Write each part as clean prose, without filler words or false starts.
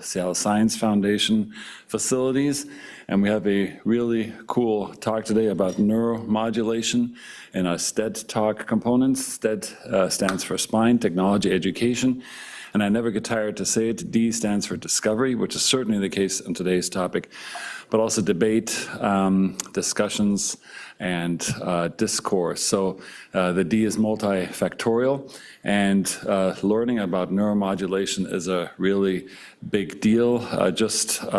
Seattle Science Foundation facilities, and we have a really cool talk today about neuromodulation and our STED talk components. STED stands for Spine Technology Education, and I never get tired to say it. D stands for discovery, which is certainly the case in today's topic, but also debate, discussions, and discourse. So the D is multifactorial, and learning about neuromodulation is a really big deal. Just in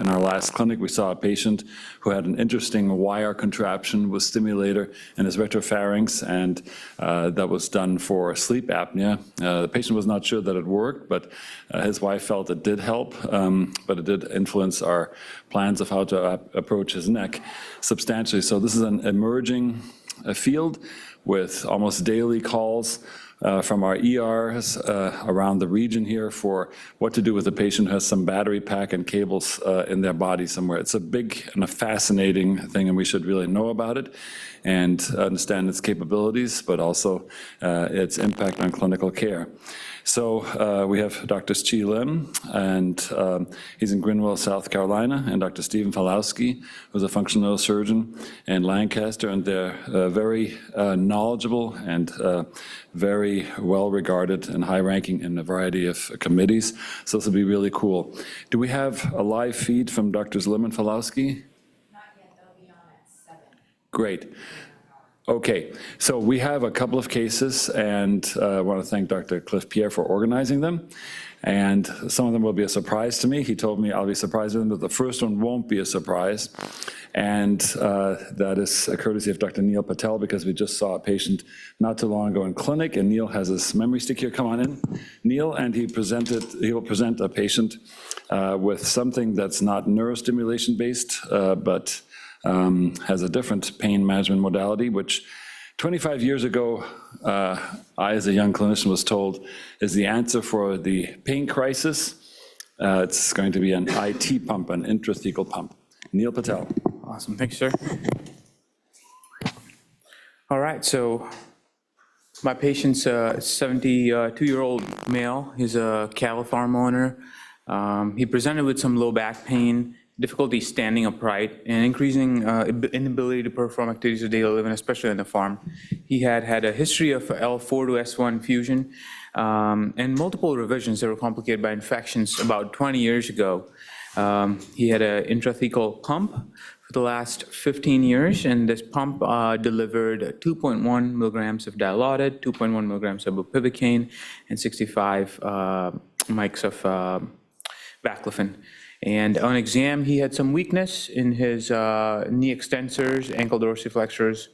our last clinic, we saw a patient who had an interesting wire contraption with stimulator in his retropharynx, and that was done for sleep apnea. The patient was not sure that it worked, but his wife felt it did help, but it did influence our plans of how to approach his neck substantially. So this is an emerging field with almost daily calls from our ERs around the region here for what to do with a patient who has some battery pack and cables in their body somewhere. It's a big and a fascinating thing, and we should really know about it and understand its capabilities, but also its impact on clinical care. So we have Dr. Chi Lim, and he's in Greenville, South Carolina, and Dr. Stephen Falowski, who's a functional neurosurgeon in Lancaster, and they're very knowledgeable and very well-regarded and high-ranking in a variety of committees. So this will be really cool. Do we have a live feed from Drs. Lim and Falowski? Not yet, they'll be on at 7. Great. Okay, so we have a couple of cases, and I want to thank Dr. Cliff Pierre for organizing them. And some of them will be a surprise to me. He told me I'll be surprised with them, but the first one won't be a surprise. And that is a courtesy of Dr. Neil Patel, because we just saw a patient not too long ago in clinic, and Neil has his memory stick here. Come on in, Neil, and he will present a patient with something that's not neurostimulation based, but has a different pain management modality, which 25 years ago, I, as a young clinician, was told is the answer for the pain crisis. It's going to be an IT pump, an intrathecal pump. Neil Patel. Awesome, thanks, sir. All right, so my patient's a 72-year-old male. He's a cattle farm owner. He presented with some low back pain, difficulty standing upright, and increasing inability to perform activities of daily living, especially on the farm. He had a history of L4 to S1 fusion and multiple revisions that were complicated by infections about 20 years ago. He had an intrathecal pump for the last 15 years, and this pump delivered 2.1 milligrams of dilaudid, 2.1 milligrams of bupivacaine, and 65 mics of baclofen. And on exam, he had some weakness in his knee extensors, ankle dorsiflexors,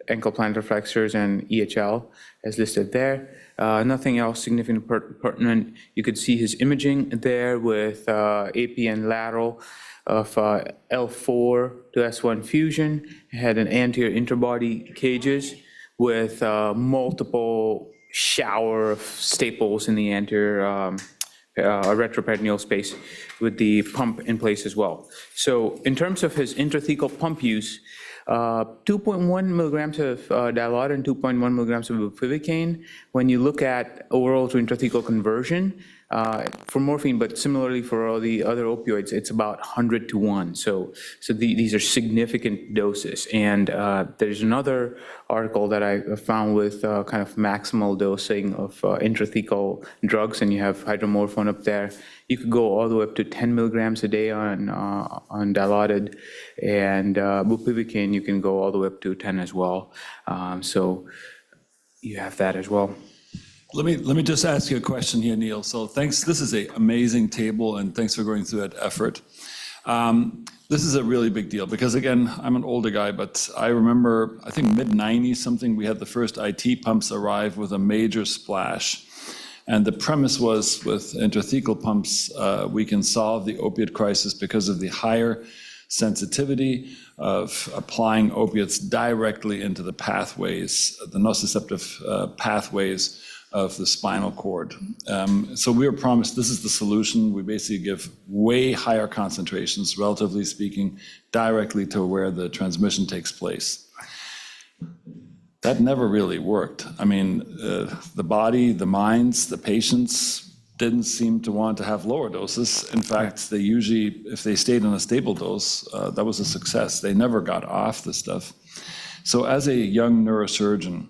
ankle plantar flexors, and EHL, as listed there. Nothing else significant pertinent. You could see his imaging there with AP and lateral of L4 to S1 fusion. He had an anterior interbody cages with multiple shower of staples in the anterior retroperitoneal space with the pump in place as well. So in terms of his intrathecal pump use, 2.1 milligrams of dilaudid and 2.1 milligrams of bupivacaine. When you look at oral to intrathecal conversion for morphine, but similarly for all the other opioids, it's about 100 to 1. So these are significant doses. And there's another article that I found with kind of maximal dosing of intrathecal drugs, and you have hydromorphone up there. You could go all the way up to 10 milligrams a day on dilaudid, and bupivacaine, you can go all the way up to 10 as well. So you have that as well. Let me just ask you a question here, Neil. So thanks. This is an amazing table, and thanks for going through that effort. This is a really big deal because, again, I'm an older guy, but I remember, I think mid-90s something, we had the first IT pumps arrive with a major splash. And the premise was with intrathecal pumps, we can solve the opiate crisis because of the higher sensitivity of applying opiates directly into the pathways, the nociceptive pathways of the spinal cord. So we were promised this is the solution. We basically give way higher concentrations, relatively speaking, directly to where the transmission takes place. That never really worked. I mean, the body, the minds, the patients didn't seem to want to have lower doses. In fact, they usually, if they stayed in a stable dose, that was a success. They never got off the stuff. So as a young neurosurgeon,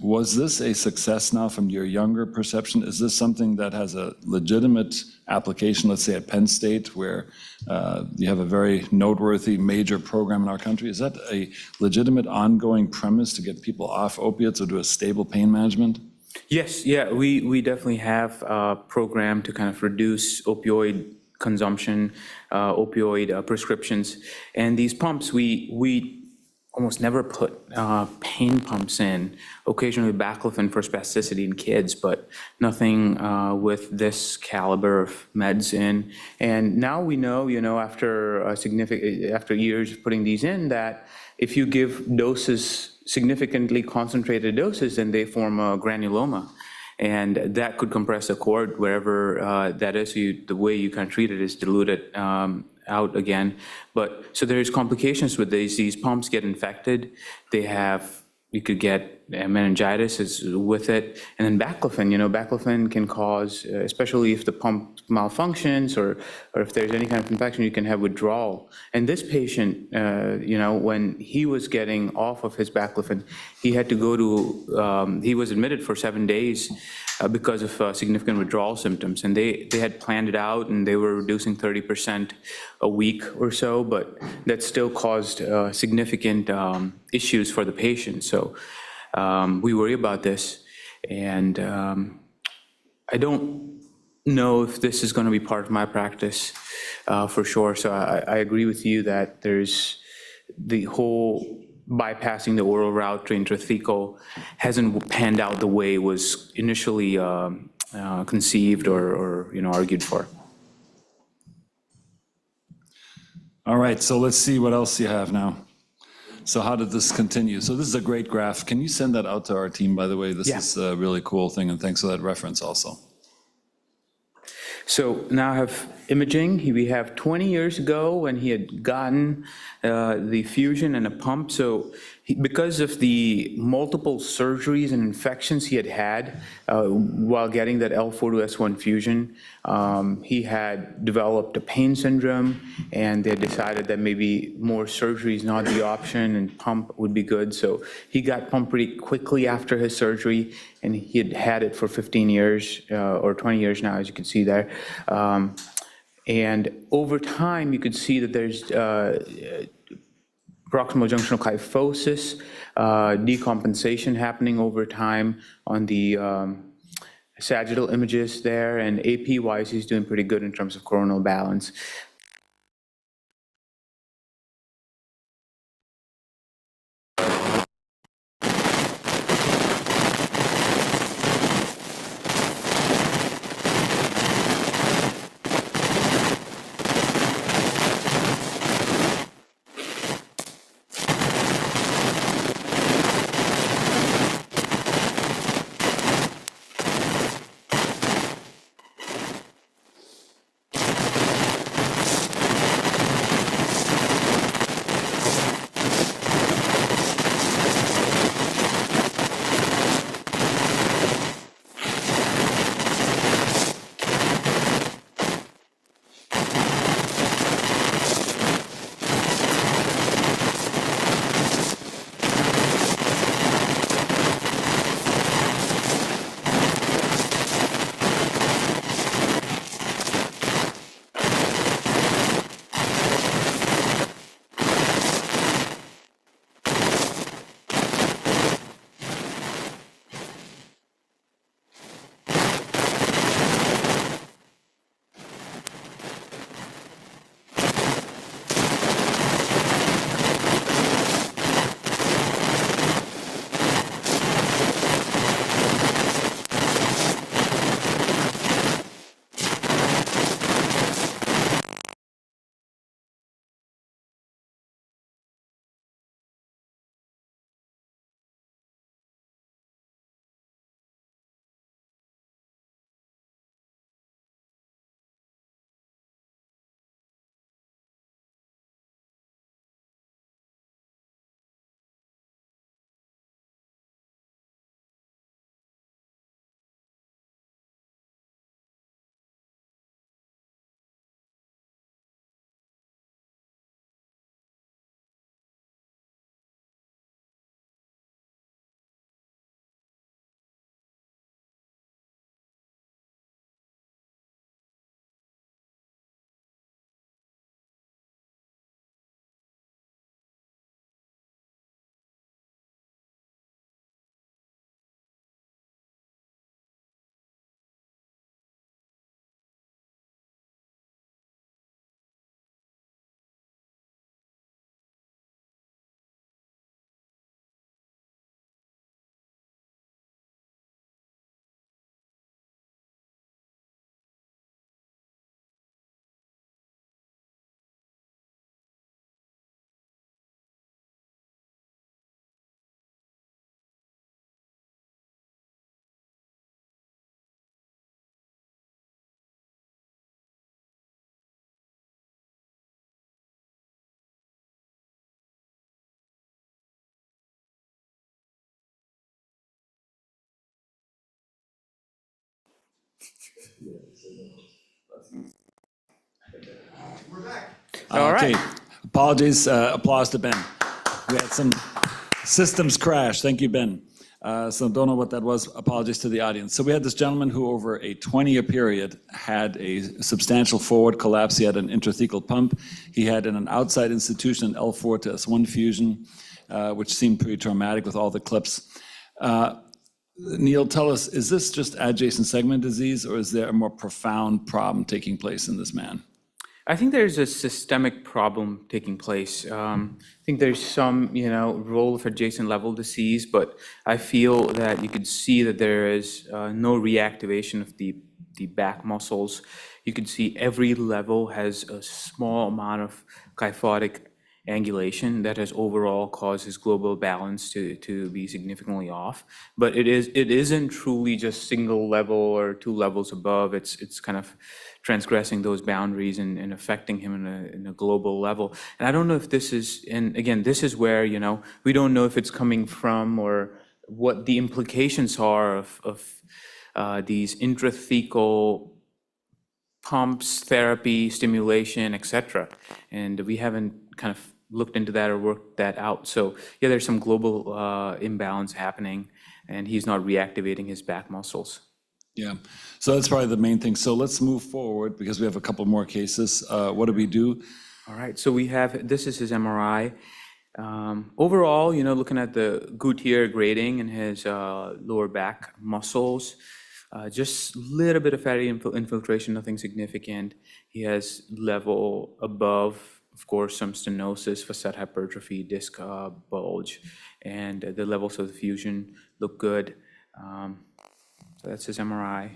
was this a success now from your younger perception? Is this something that has a legitimate application, let's say at Penn State, where you have a very noteworthy major program in our country? Is that a legitimate ongoing premise to get people off opiates or do a stable pain management? Yes, yeah, we definitely have a program to kind of reduce opioid consumption, opioid prescriptions. And these pumps, we almost never put pain pumps in, occasionally baclofen for spasticity in kids, but nothing with this caliber of meds in. And now we know, after after years of putting these in, that if you give doses, significantly concentrated doses, then they form a granuloma. And that could compress the cord wherever that is. So the way you can treat it is dilute it out again. But so there's complications with these. These pumps get infected. You could get meningitis with it. And then baclofen, baclofen can cause, especially if the pump malfunctions or if there's any kind of infection, you can have withdrawal. And this patient, when he was getting off of his baclofen, he had to go to, he was admitted for 7 days because of significant withdrawal symptoms. And they had planned it out and they were reducing 30% a week or so, but that still caused significant issues for the patient. So we worry about this, and I don't know if this is going to be part of my practice for sure. So I agree with you that there's the whole bypassing the oral route to intrathecal hasn't panned out the way it was initially conceived or argued for. All right, so let's see what else you have now. So how did this continue? So this is a great graph. Can you send that out to our team, by the way? This is a really cool thing, and thanks for that reference also. So now I have imaging. We have 20 years ago when he had gotten the fusion and a pump. So because of the multiple surgeries and infections he had while getting that L4 to S1 fusion, he had developed a pain syndrome, and they decided that maybe more surgery is not the option and pump would be good. So he got pumped pretty quickly after his surgery, and he had had it for 15 years or 20 years now, as you can see there. And over time, you could see that there's proximal junctional kyphosis, decompensation happening over time on the sagittal images there, and AP-wise, he's doing pretty good in terms of coronal balance. All right. Okay, apologies, applause to Ben. We had some systems crash. Thank you, Ben. So don't know what that was. Apologies to the audience. So we had this gentleman who over a 20-year period had a substantial forward collapse. He had an intrathecal pump. He had in an outside institution an L4 to S1 fusion, which seemed pretty traumatic with all the clips. Neil, tell us, is this just adjacent segment disease, or is there a more profound problem taking place in this man? I think there's a systemic problem taking place. I think there's some, role of adjacent level disease, but I feel that you could see that there is no reactivation of the back muscles. You could see every level has a small amount of kyphotic angulation that has overall caused his global balance to be significantly off. But it isn't truly just single level or two levels above. It's kind of transgressing those boundaries and affecting him in a global level. And I don't know if this is, and again, this is where, we don't know if it's coming from or what the implications are of these intrathecal pumps, therapy, stimulation, et cetera. And we haven't kind of looked into that or worked that out. So yeah, there's some global imbalance happening, and he's not reactivating his back muscles. Yeah, so that's probably the main thing. So let's move forward because we have a couple more cases. What do we do? All right, so this is his MRI. Overall, looking at the Gutier grading in his lower back muscles, just a little bit of fatty infiltration, nothing significant. He has level above, of course, some stenosis, facet hypertrophy, disc bulge, and the levels of the fusion look good. So that's his MRI.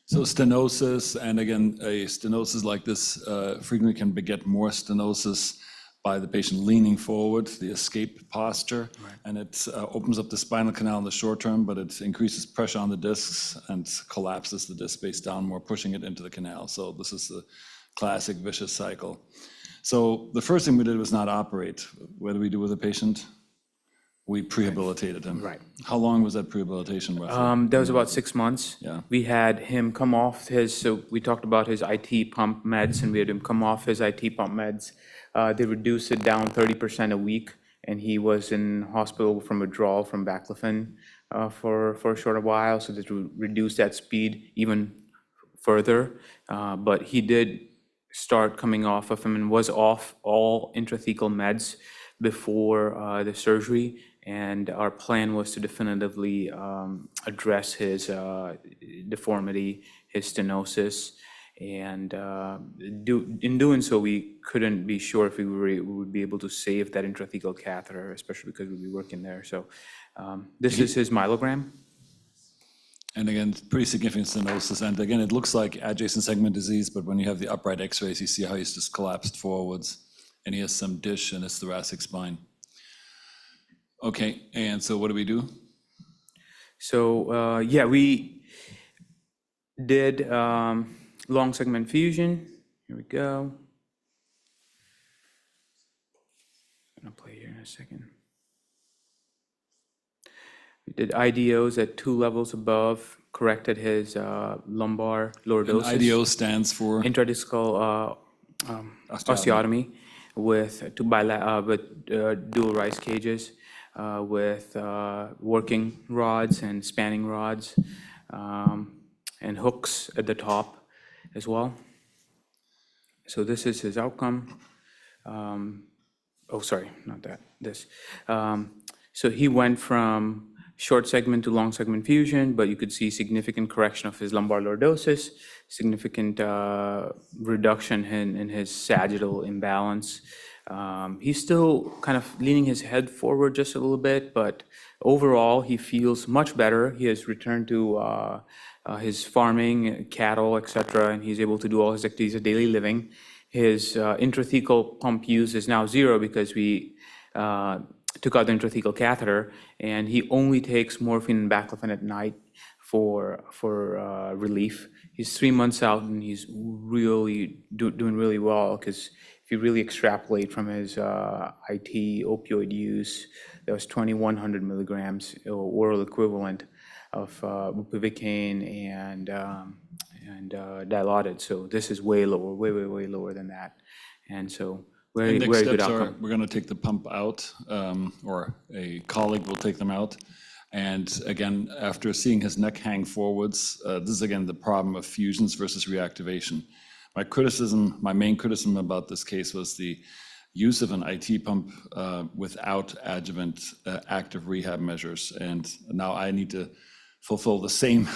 So stenosis, and again, a stenosis like this frequently can beget more stenosis by the patient leaning forward, the escape posture, and it opens up the spinal canal in the short term, but it increases pressure on the discs and collapses the disc space down more, pushing it into the canal. So this is the classic vicious cycle. So the first thing we did was not operate. What do we do with the patient? We prehabilitated him. Right. How long was that prehabilitation roughly? That was about 6 months. Yeah. We had him come off so we talked about his IT pump meds, and we had him come off his IT pump meds. They reduced it down 30% a week, and he was in hospital from withdrawal from baclofen for a short while, so that reduced that speed even further. But he did start coming off of him and was off all intrathecal meds before the surgery, and our plan was to definitively address his deformity, his stenosis, and in doing so, we couldn't be sure if we would be able to save that intrathecal catheter, especially because we'd be working there. So this is his myelogram. And again, pretty significant stenosis. And again, it looks like adjacent segment disease, but when you have the upright x-rays, you see how he's just collapsed forwards, and he has some dish in his thoracic spine. Okay, and so what do we do? So yeah, we did long segment fusion. Here we go. I'm gonna play here in a second. We did IDOs at 2 levels above, corrected his lumbar lordosis. And IDO stands for? Intradiscal osteotomy with dual Rice cages, with working rods and spanning rods, and hooks at the top as well. So this is his outcome. Oh, sorry, not that, this. So he went from short segment to long segment fusion, but you could see significant correction of his lumbar lordosis, significant reduction in his sagittal imbalance. He's still kind of leaning his head forward just a little bit, but overall he feels much better. He has returned to his farming, cattle, etc., and he's able to do all his activities of daily living. His intrathecal pump use is now 0 because we took out the intrathecal catheter, and he only takes morphine and baclofen at night for relief. He's 3 months out, and he's really doing really well, because if you really extrapolate from his IT opioid use, that was 2,100 milligrams oral equivalent. bupivacaine and Dilaudid. So this is way lower, way lower than that. And so very, And next very good steps are, outcome. we're going to take the pump out, or a colleague will take them out. And again, after seeing his neck hang forwards, this is again the problem of fusions versus reactivation. My main criticism about this case was the use of an IT pump without adjuvant active rehab measures. And now I need to fulfill the same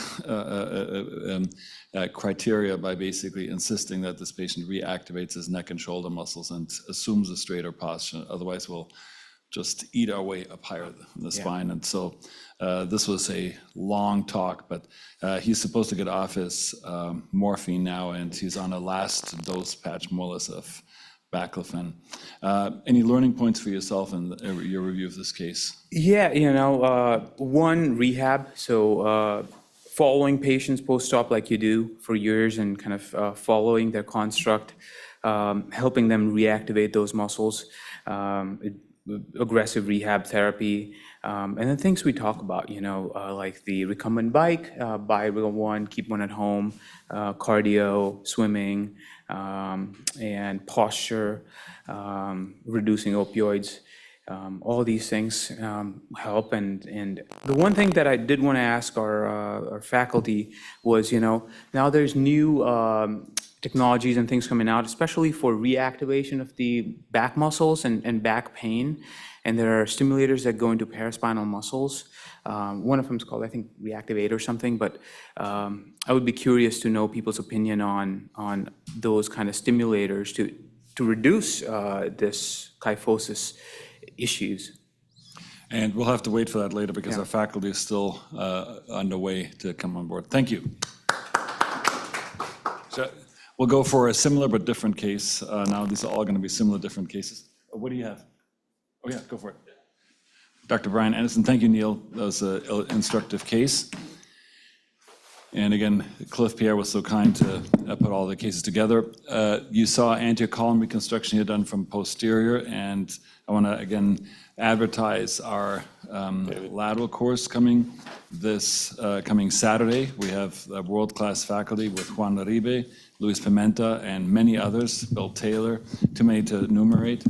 criteria by basically insisting that this patient reactivates his neck and shoulder muscles and assumes a straighter posture. Otherwise, we'll just eat our way up higher in the spine. And so this was a long talk, but he's supposed to get off his morphine now, and he's on a last dose patch, more or less, of baclofen. Any learning points for yourself in your review of this case? Yeah, one, rehab. So following patients post-op like you do for years and kind of following their construct, helping them reactivate those muscles, aggressive rehab therapy, and then things we talk about, like the recumbent bike, buy one, keep one at home, cardio, swimming, and posture, reducing opioids. All these things help. And the one thing that I did want to ask our faculty was, now there's new technologies and things coming out, especially for reactivation of the back muscles and back pain. And there are stimulators that go into paraspinal muscles. One of them is called, I think, Reactivate or something. But I would be curious to know people's opinion on those kind of stimulators to reduce this kyphosis issues. And we'll have to wait for that later because our faculty is still underway to come on board. Thank you. So we'll go for a similar but different case. Now these are all going to be similar, different cases. What do you have? Oh yeah, go for it. Dr. Brian Anderson, thank you, Neil. That was an instructive case. And again, Cliff Pierre was so kind to put all the cases together. You saw anterior column reconstruction here done from posterior, and I want to again advertise our lateral course coming coming Saturday. We have world-class faculty with Juan Laribe, Luis Pimenta, and many others, Bill Taylor, too many to enumerate.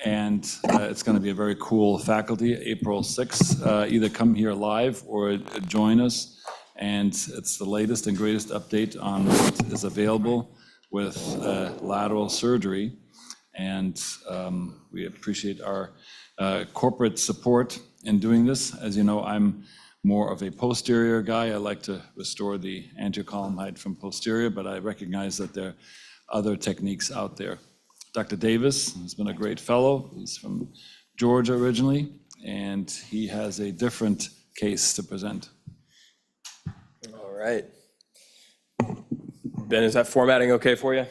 And it's going to be a very cool faculty, April 6th. Either come here live or join us. And it's the latest and greatest update on what is available with lateral surgery. And we appreciate our corporate support in doing this. As you know, I'm more of a posterior guy. I like to restore the anterior column height from posterior, but I recognize that there are other techniques out there. Dr. Davis has been a great fellow. He's from Georgia originally, and he has a different case to present. All right. Ben, is that formatting okay for you?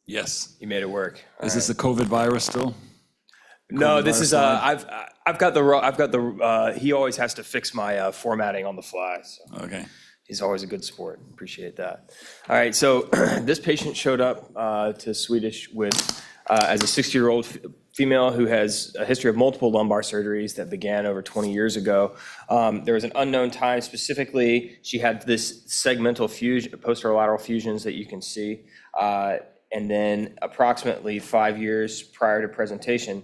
Yes. You made it work. Is this a COVID virus still? No, this is I've got the he always has to fix my formatting on the fly. So. Okay. He's always a good sport. Appreciate that. All right, so this patient showed up to Swedish with as a 60-year-old female who has a history of multiple lumbar surgeries that began over 20 years ago. There was an unknown time. Specifically, she had this segmental fusion, posterolateral fusions that you can see. And then approximately 5 years prior to presentation,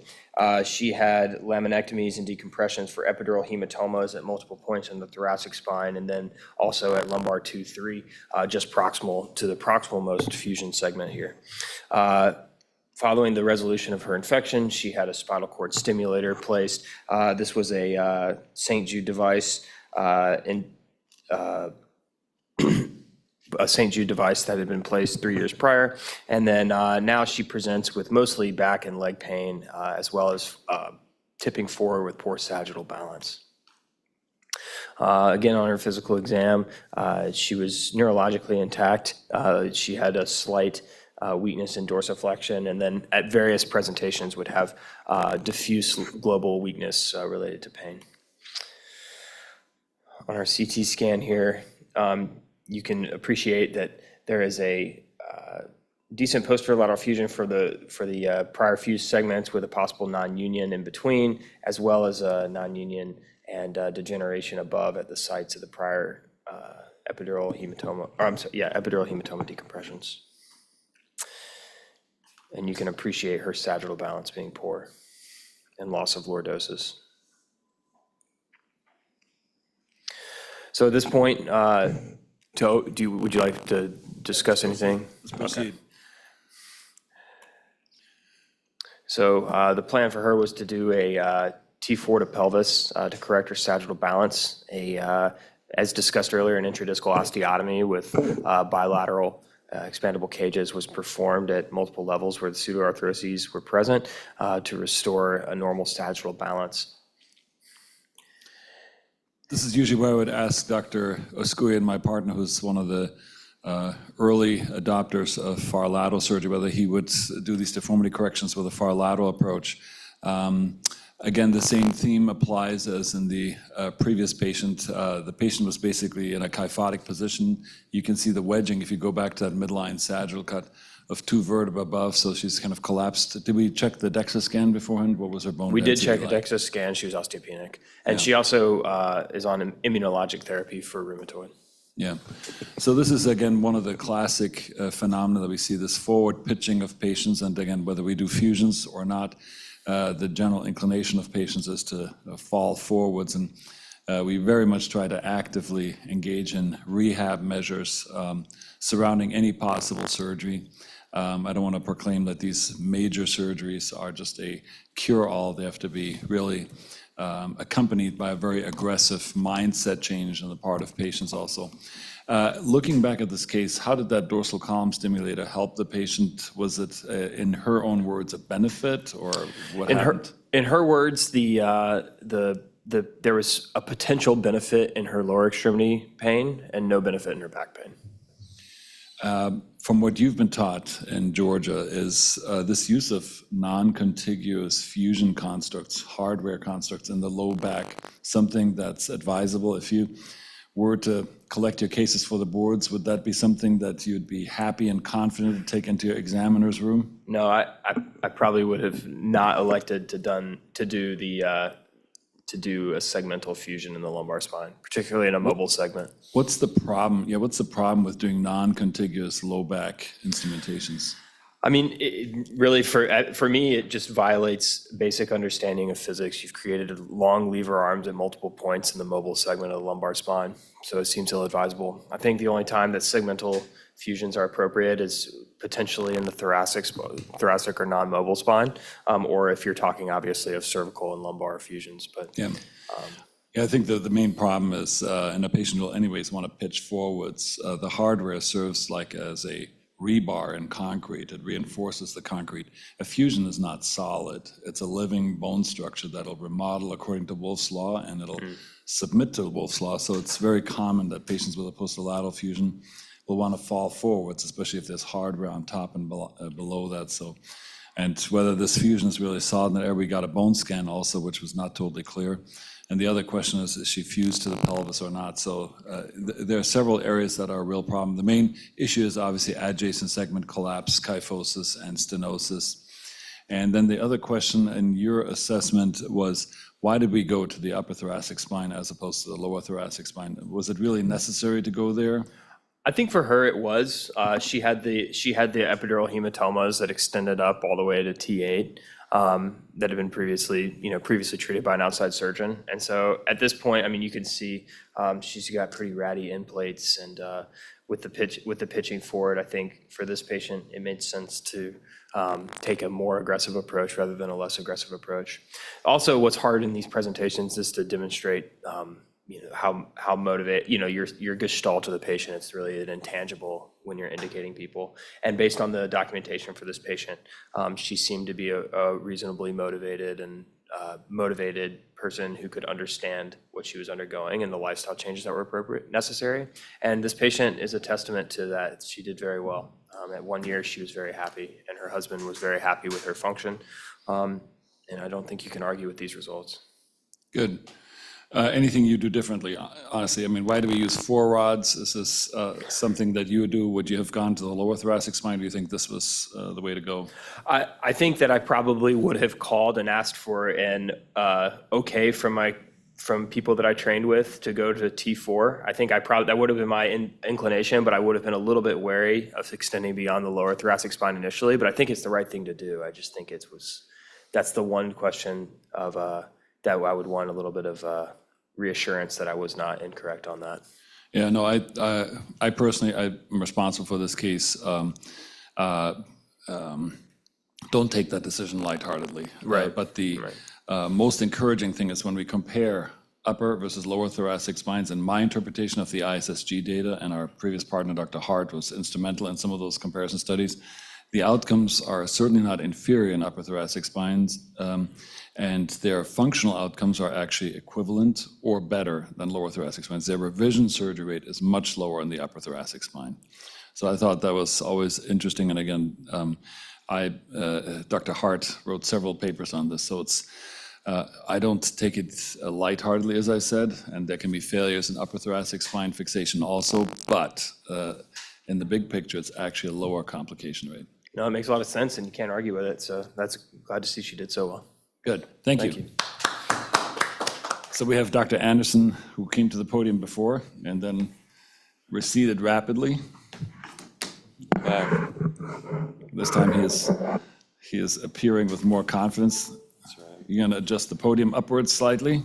she had laminectomies and decompressions for epidural hematomas at multiple points in the thoracic spine, and then also at lumbar 2-3, just proximal to the proximal most fusion segment here. Following the resolution of her infection, she had a spinal cord stimulator placed. This was a St. Jude device a St. Jude device that had been placed 3 years prior. And then now she presents with mostly back and leg pain, as well as tipping forward with poor sagittal balance. Again, on her physical exam, she was neurologically intact. She had a slight weakness in dorsiflexion, and then at various presentations would have diffuse global weakness related to pain. On our CT scan here, you can appreciate that there is a decent posterolateral fusion for the prior fused segments with a possible non-union in between, as well as a non-union and degeneration above at the sites of the prior epidural hematoma, or I'm sorry, yeah, epidural hematoma decompressions. And you can appreciate her sagittal balance being poor and loss of lordosis. So at this point, would you like to discuss anything? Let's proceed. So the plan for her was to do a T4 to pelvis to correct her sagittal balance, as discussed earlier, an intradiscal osteotomy with bilateral expandable cages was performed at multiple levels where the pseudoarthroses were present to restore a normal sagittal balance. This is usually where I would ask Dr. Oskuyan, my partner, who's one of the early adopters of far lateral surgery, whether he would do these deformity corrections with a far lateral approach. Again, the same theme applies as in the previous patient. The patient was basically in a kyphotic position. You can see the wedging if you go back to that midline sagittal cut of 2 vertebrae above, so she's kind of collapsed. Did we check the DEXA scan beforehand? What was her bone We did density check a like? DEXA scan. She was osteopenic. And she also is on immunologic therapy for rheumatoid. Yeah. So this is, again, one of the classic phenomena that we see, this forward pitching of patients. And again, whether we do fusions or not, the general inclination of patients is to fall forwards. And we very much try to actively engage in rehab measures surrounding any possible surgery. I don't want to proclaim that these major surgeries are just a cure-all. They have to be really accompanied by a very aggressive mindset change on the part of patients also. Looking back at this case, how did that dorsal column stimulator help the patient? Was it, in her own words, a benefit, or what happened? In her words, there was a potential benefit in her lower extremity pain and no benefit in her back pain. From what you've been taught in Georgia, is this use of non-contiguous fusion constructs, hardware constructs in the low back, something that's advisable? If you were to collect your cases for the boards, would that be something that you'd be happy and confident to take into your examiner's room? No, I probably would have not elected to do a segmental fusion in the lumbar spine, particularly in a mobile segment. What's the problem? Yeah, what's the problem with doing non-contiguous low back instrumentations? I mean, really, for me, it just violates basic understanding of physics. You've created long lever arms at multiple points in the mobile segment of the lumbar spine, so it seems ill-advisable. I think the only time that segmental fusions are appropriate is potentially in the thoracic or non-mobile spine, or if you're talking obviously of cervical and lumbar fusions. But yeah, I think the main problem is, and a patient will anyways want to pitch forwards. The hardware serves like as a rebar in concrete. It reinforces the concrete. A fusion is not solid. It's a living bone structure that'll remodel according to Wolff's law, and it'll submit to Wolff's law. So it's very common that patients with a posterolateral fusion will want to fall forwards, especially if there's hardware on top and below that. So, and whether this fusion is really solid in that area, we got a bone scan also, which was not totally clear. And the other question is she fused to the pelvis or not? So there are several areas that are a real problem. The main issue is obviously adjacent segment collapse, kyphosis, and stenosis. And then the other question in your assessment was, why did we go to the upper thoracic spine as opposed to the lower thoracic spine? Was it really necessary to go there? I think for her it was. She had the epidural hematomas that extended up all the way to T8 that had been previously treated by an outside surgeon. And so at this point, I mean, you can see she's got pretty ratty end plates, and with the pitching forward, I think for this patient it made sense to take a more aggressive approach rather than a less aggressive approach. Also, what's hard in these presentations is to demonstrate how motivate, your gestalt to the patient. It's really an intangible when you're indicating people. And based on the documentation for this patient, she seemed to be a reasonably motivated person who could understand what she was undergoing and the lifestyle changes that were necessary. And this patient is a testament to that. She did very well. At 1 year, she was very happy, and her husband was very happy with her function. And I don't think you can argue with these results. Good. Anything you do differently, honestly? I mean, why do we use 4 rods? Is this something that you would do? Would you have gone to the lower thoracic spine? Do you think this was the way to go? I think that I probably would have called and asked for an okay from my from people that I trained with to go to T4. I think that would have been my inclination, but I would have been a little bit wary of extending beyond the lower thoracic spine initially. But I think it's the right thing to do. I just think that's the one question of that I would want a little bit of reassurance that I was not incorrect on that. Yeah, no, I personally, I'm responsible for this case. Don't take that decision lightheartedly. Right. But the most encouraging thing is when we compare upper versus lower thoracic spines, and my interpretation of the ISSG data, and our previous partner, Dr. Hart, was instrumental in some of those comparison studies. The outcomes are certainly not inferior in upper thoracic spines, and their functional outcomes are actually equivalent or better than lower thoracic spines. Their revision surgery rate is much lower in the upper thoracic spine. So I thought that was always interesting, and again, Dr. Hart wrote several papers on this, so I don't take it lightheartedly, as I said, and there can be failures in upper thoracic spine fixation also, but in the big picture, it's actually a lower complication rate. No, it makes a lot of sense, and you can't argue with it, so that's glad to see she did so well. Good, thank you. So we have Dr. Anderson, who came to the podium before and then receded rapidly. Back. This time he is appearing with more confidence. That's right. You're going to adjust the podium upwards slightly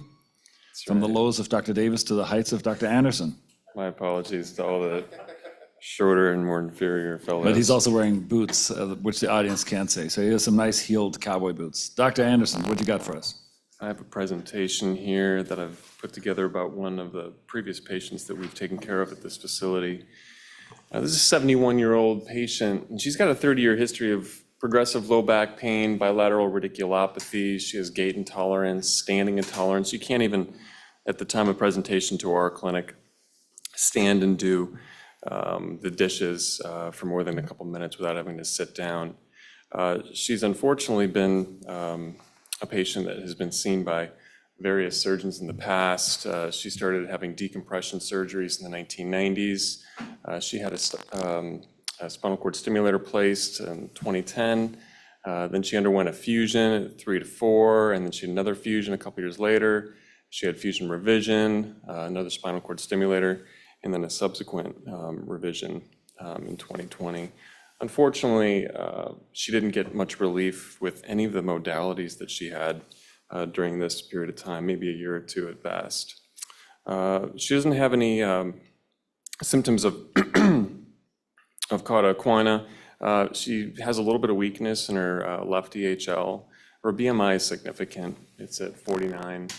from the lows of Dr. Davis to the heights of Dr. Anderson. My apologies to all the shorter and more inferior fellows. But he's also wearing boots, which the audience can't see. So he has some nice heeled cowboy boots. Dr. Anderson, what do you got for us? I have a presentation here that I've put together about one of the previous patients that we've taken care of at this facility. This is a 71-year-old patient, and she's got a 30-year history of progressive low back pain, bilateral radiculopathy. She has gait intolerance, standing intolerance. You can't even, at the time of presentation to our clinic, stand and do the dishes for more than a couple minutes without having to sit down. She's unfortunately been a patient that has been seen by various surgeons in the past. She started having decompression surgeries in the 1990s. She had a spinal cord stimulator placed in 2010. Then she underwent a fusion at 3 to 4, and then she had another fusion a couple years later. She had fusion revision, another spinal cord stimulator, and then a subsequent revision in 2020. Unfortunately, she didn't get much relief with any of the modalities that she had during this period of time, maybe a year or two at best. She doesn't have any symptoms of cauda equina. She has a little bit of weakness in her left EHL. Her BMI is significant. It's at 49,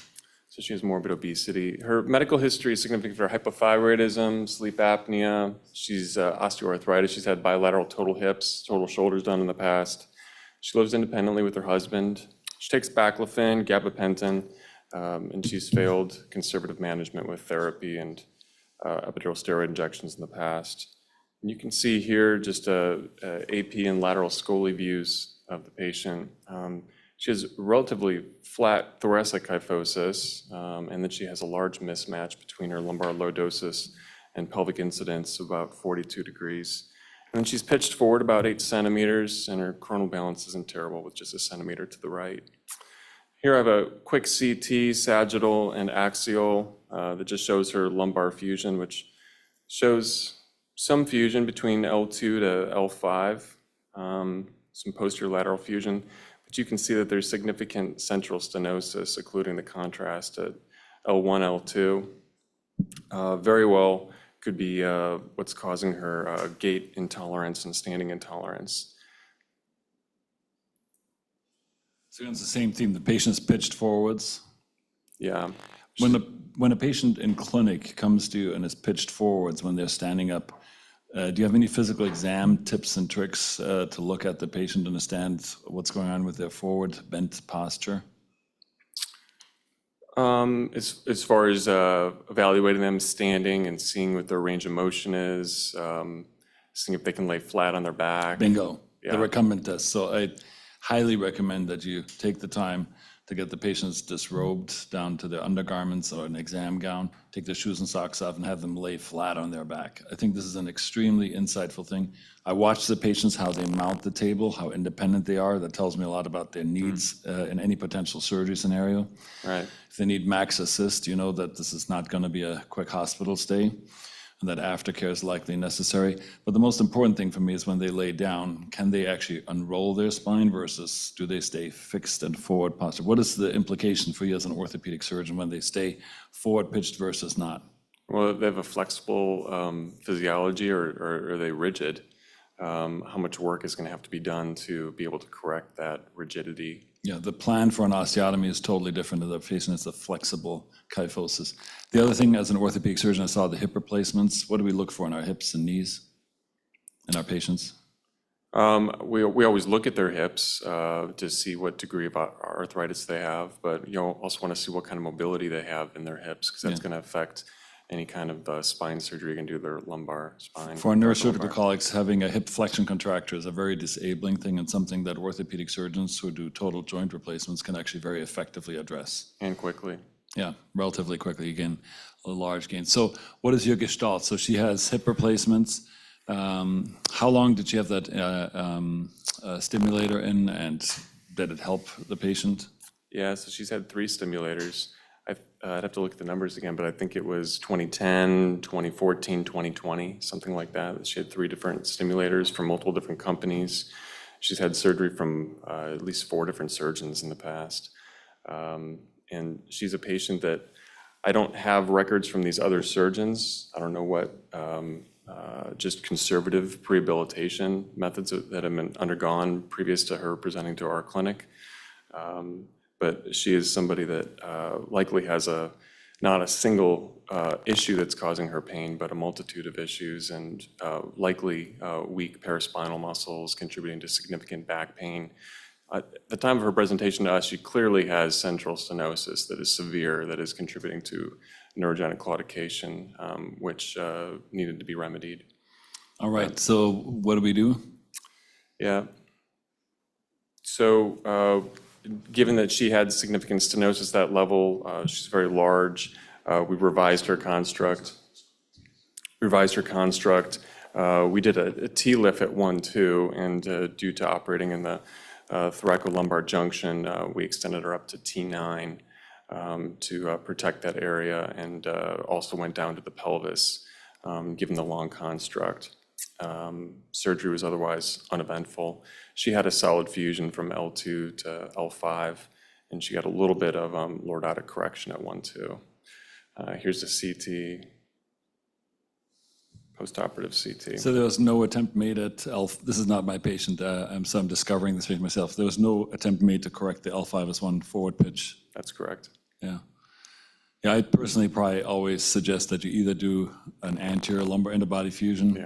so she has morbid obesity. Her medical history is significant for hypothyroidism, sleep apnea. She's osteoarthritis. She's had bilateral total hips, total shoulders done in the past. She lives independently with her husband. She takes baclofen, gabapentin, and she's failed conservative management with therapy and epidural steroid injections in the past. And you can see here just AP and lateral scoli views of the patient. She has relatively flat thoracic kyphosis, and then she has a large mismatch between her lumbar lordosis and pelvic incidence of about 42 degrees. And then she's pitched forward about 8 centimeters, and her coronal balance isn't terrible with just a centimeter to the right. Here I have a quick CT, sagittal and axial, that just shows her lumbar fusion, which shows some fusion between L2 to L5, some posterior lateral fusion. But you can see that there's significant central stenosis, occluding the contrast at L1, L2. Very well could be what's causing her gait intolerance and standing intolerance. So it's the same theme, the patient's pitched forwards. Yeah. When a patient in clinic comes to you and is pitched forwards when they're standing up, do you have any physical exam tips and tricks to look at the patient, understand what's going on with their forward bent posture? As far as evaluating them standing and seeing what their range of motion is, seeing if they can lay flat on their back. Bingo, Yeah. the recumbent test. So I highly recommend that you take the time to get the patients disrobed down to their undergarments or an exam gown, take their shoes and socks off, and have them lay flat on their back. I think this is an extremely insightful thing. I watch the patients, how they mount the table, how independent they are. That tells me a lot about their needs in any potential surgery scenario. Right. If they need max assist, you know that this is not going to be a quick hospital stay, and that aftercare is likely necessary. But the most important thing for me is when they lay down, can they actually unroll their spine versus do they stay fixed and forward posture? What is the implication for you as an orthopedic surgeon when they stay forward pitched versus not? Well, they have a flexible physiology, or are they rigid? How much work is going to have to be done to be able to correct that rigidity? Yeah, the plan for an osteotomy is totally different. The patient is a flexible kyphosis. The other thing, as an orthopedic surgeon, I saw the hip replacements. What do we look for in our hips and knees in our patients? We always look at their hips to see what degree of arthritis they have, but you also want to see what kind of mobility they have in their hips, because that's going to affect any kind of spine surgery you can do to their lumbar spine. For our neurosurgical colleagues, having a hip flexion contractor is a very disabling thing and something that orthopedic surgeons who do total joint replacements can actually very effectively address. And quickly. Yeah, relatively quickly, again, a large gain. So what is your gestalt? So she has hip replacements. How long did she have that stimulator in, and did it help the patient? Yeah, so she's had 3 stimulators. I'd have to look at the numbers again, but I think it was 2010, 2014, 2020, something like that. She had 3 different stimulators from multiple different companies. She's had surgery from at least 4 different surgeons in the past. And she's a patient that I don't have records from these other surgeons. I don't know what just conservative rehabilitation methods that have been undergone previous to her presenting to our clinic. But she is somebody that likely has not a single issue that's causing her pain, but a multitude of issues, and likely weak paraspinal muscles contributing to significant back pain. At the time of her presentation to us, she clearly has central stenosis that is severe, that is contributing to neurogenic claudication, which needed to be remedied. All right, so what do we do? Yeah. So given that she had significant stenosis at that level, she's very large, we revised her construct. We did a T-lift at 1-2, and due to operating in the thoracolumbar junction, we extended her up to T9 to protect that area, and also went down to the pelvis, given the long construct. Surgery was otherwise uneventful. She had a solid fusion from L2 to L5, and she got a little bit of lordotic correction at 1-2. Here's a CT, postoperative CT. So there was no attempt made at this is not my patient, so I'm discovering this patient myself. There was no attempt made to correct the L5S1 forward pitch. That's correct. Yeah. Yeah, I personally probably always suggest that you either do an anterior lumbar interbody fusion,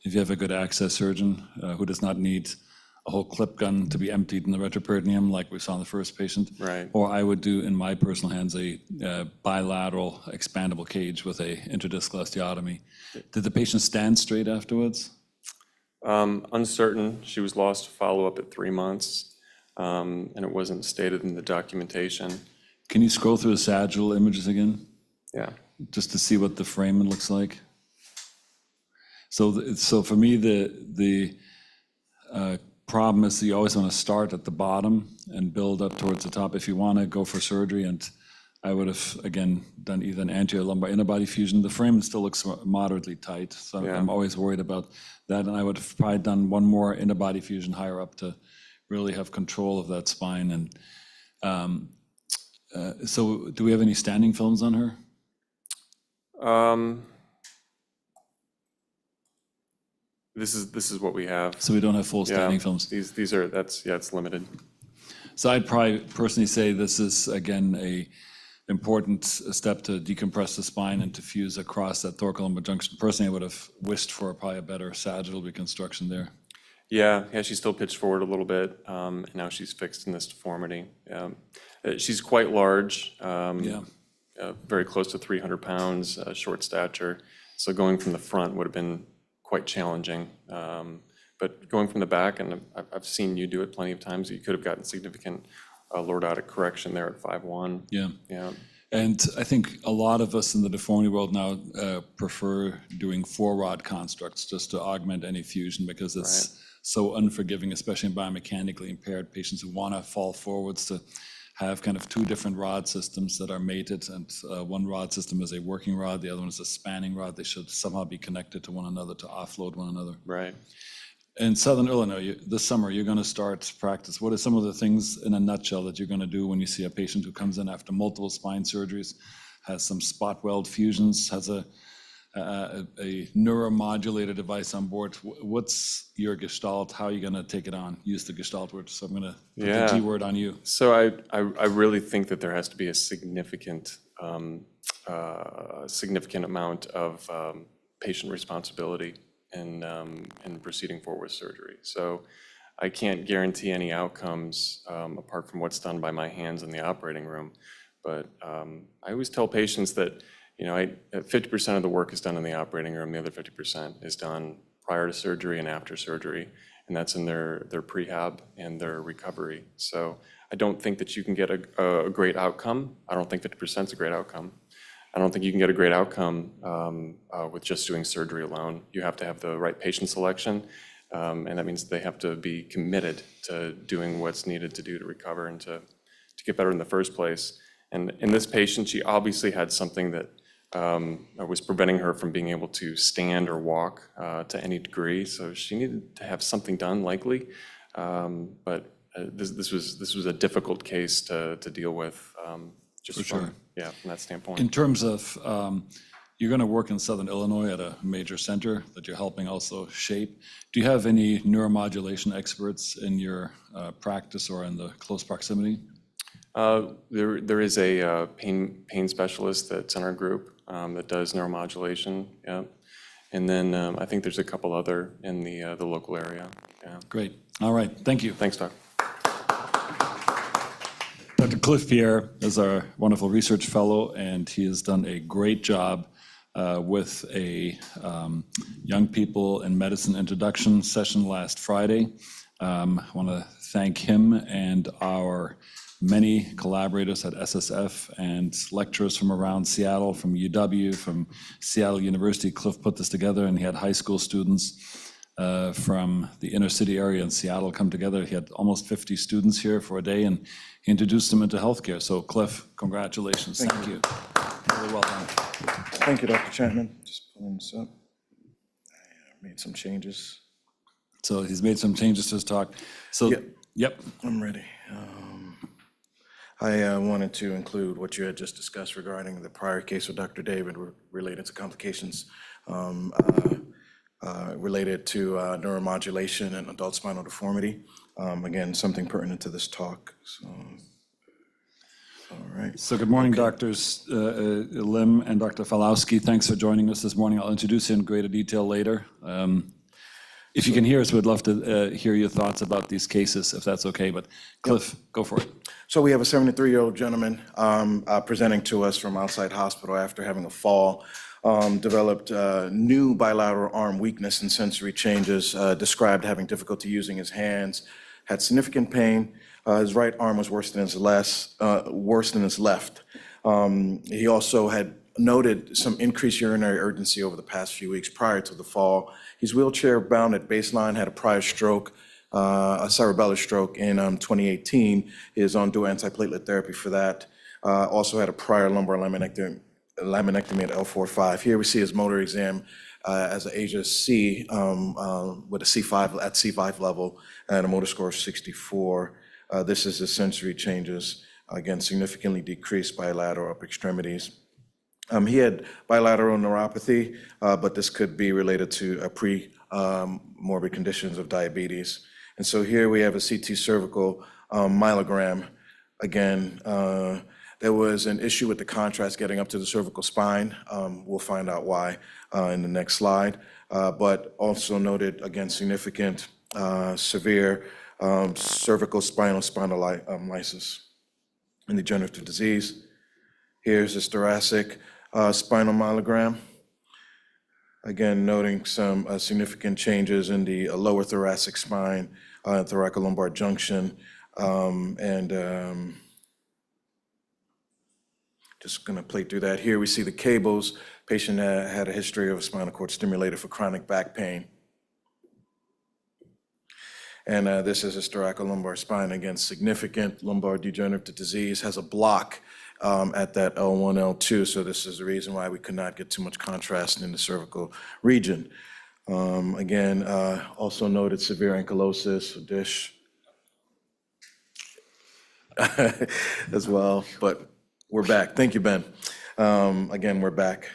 if you have a good access surgeon who does not need a whole clip gun to be emptied in the retroperitoneum like we saw in the first patient. Right. Or I would do, in my personal hands, a bilateral expandable cage with a interdiscal osteotomy. Did the patient stand straight afterwards? Uncertain. She was lost to follow-up at 3 months, and it wasn't stated in the documentation. Can you scroll through the sagittal images again? Yeah. Just to see what the foramen looks like? So for me, the problem is you always want to start at the bottom and build up towards the top if you want to go for surgery. And I would have, again, done either an anterior lumbar interbody fusion. The foramen still looks moderately tight, so I'm always worried about that. And I would have probably done one more interbody fusion higher up to really have control of that spine. And so do we have any standing films on her? This is what we have. So we don't have full standing films. These are, it's limited. So I'd probably personally say this is, again, a important step to decompress the spine and to fuse across that thoracolumbar junction. Personally, I would have wished for probably a better sagittal reconstruction there. Yeah, she's still pitched forward a little bit, and now she's fixed in this deformity. She's quite large, very close to 300 pounds, short stature. So going from the front would have been quite challenging. But going from the back, and I've seen you do it plenty of times, you could have gotten significant lordotic correction there at 5'1". Yeah. Yeah. And I think a lot of us in the deformity world now prefer doing 4-rod constructs just to augment any fusion because it's so unforgiving, especially in biomechanically impaired patients who want to fall forwards, to have kind of 2 different rod systems that are mated, and one rod system is a working rod, the other one is a spanning rod. They should somehow be connected to one another to offload one another. Right. In Southern Illinois, this summer, you're going to start practice. What are some of the things in a nutshell that you're going to do when you see a patient who comes in after multiple spine surgeries, has some spot weld fusions, has a neuromodulator device on board? What's your gestalt? How are you going to take it on? Use the gestalt word. So I'm going to put the G word on you. So I really think that there has to be a significant amount of patient responsibility in proceeding forward with surgery. So I can't guarantee any outcomes apart from what's done by my hands in the operating room. But I always tell patients that 50% of the work is done in the operating room. The other 50% is done prior to surgery and after surgery, and that's in their prehab and their recovery. So I don't think that you can get a great outcome. I don't think 50% is a great outcome. I don't think you can get a great outcome with just doing surgery alone. You have to have the right patient selection, and that means they have to be committed to doing what's needed to do to recover and to get better in the first place. And in this patient, she obviously had something that was preventing her from being able to stand or walk to any degree. So she needed to have something done, likely. But this was a difficult case to deal with, just from that standpoint. In terms of, you're going to work in Southern Illinois at a major center that you're helping also shape. Do you have any neuromodulation experts in your practice or in the close proximity? There is a pain specialist that's in our group that does neuromodulation, and then I think there's a couple other in the local area. Yeah. Great. All right. Thank you. Thanks, Doc. Dr. Cliff Pierre is our wonderful research fellow, and he has done a great job with a young people in medicine introduction session last Friday. I want to thank him and our many collaborators at SSF and lecturers from around Seattle, from UW, from Seattle University. Cliff put this together, and he had high school students from the inner city area in Seattle come together. He had almost 50 students here for a day, and he introduced them into healthcare. So Cliff, congratulations. Thank you. Really well done. Thank you, Dr. Chapman. Just pulling this up. I made some changes. So he's made some changes to his talk. So, yep. I'm ready. I wanted to include what you had just discussed regarding the prior case with Dr. David related to complications related to neuromodulation and adult spinal deformity. Again, something pertinent to this talk. So, all right. So good morning, Drs. Lim and Dr. Falowski. Thanks for joining us this morning. I'll introduce you in greater detail later. If you can hear us, we'd love to hear your thoughts about these cases, if that's okay. But Cliff, go for it. So we have a 73-year-old gentleman presenting to us from outside hospital after having a fall. Developed new bilateral arm weakness and sensory changes, described having difficulty using his hands, had significant pain. His right arm was worse than his left. He also had noted some increased urinary urgency over the past few weeks prior to the fall. He's wheelchair bound at baseline, had a prior stroke, a cerebellar stroke in 2018. He is on dual antiplatelet therapy for that. Also had a prior lumbar laminectomy at L4-5. Here we see his motor exam as an ASIA C with a C5 at C5 level and a motor score of 64. This is his sensory changes, again, significantly decreased bilateral upper extremities. He had bilateral neuropathy, but this could be related to pre-morbid conditions of diabetes. And so here we have a CT cervical myelogram. Again, there was an issue with the contrast getting up to the cervical spine. We'll find out why in the next slide. But also noted, again, significant severe cervical spondylolysis and degenerative disease. Here's his thoracic spinal myelogram. Again, noting some significant changes in the lower thoracic spine, thoracolumbar junction, Just going to play through that. Here we see the cables. Patient had a history of a spinal cord stimulator for chronic back pain. And this is his thoracolumbar spine. Again, significant lumbar degenerative disease, has a block at that L1, L2. So this is the reason why we could not get too much contrast in the cervical region. Again, also noted severe ankylosis, dish as well, but we're back. Thank you, Ben. Again, we're back.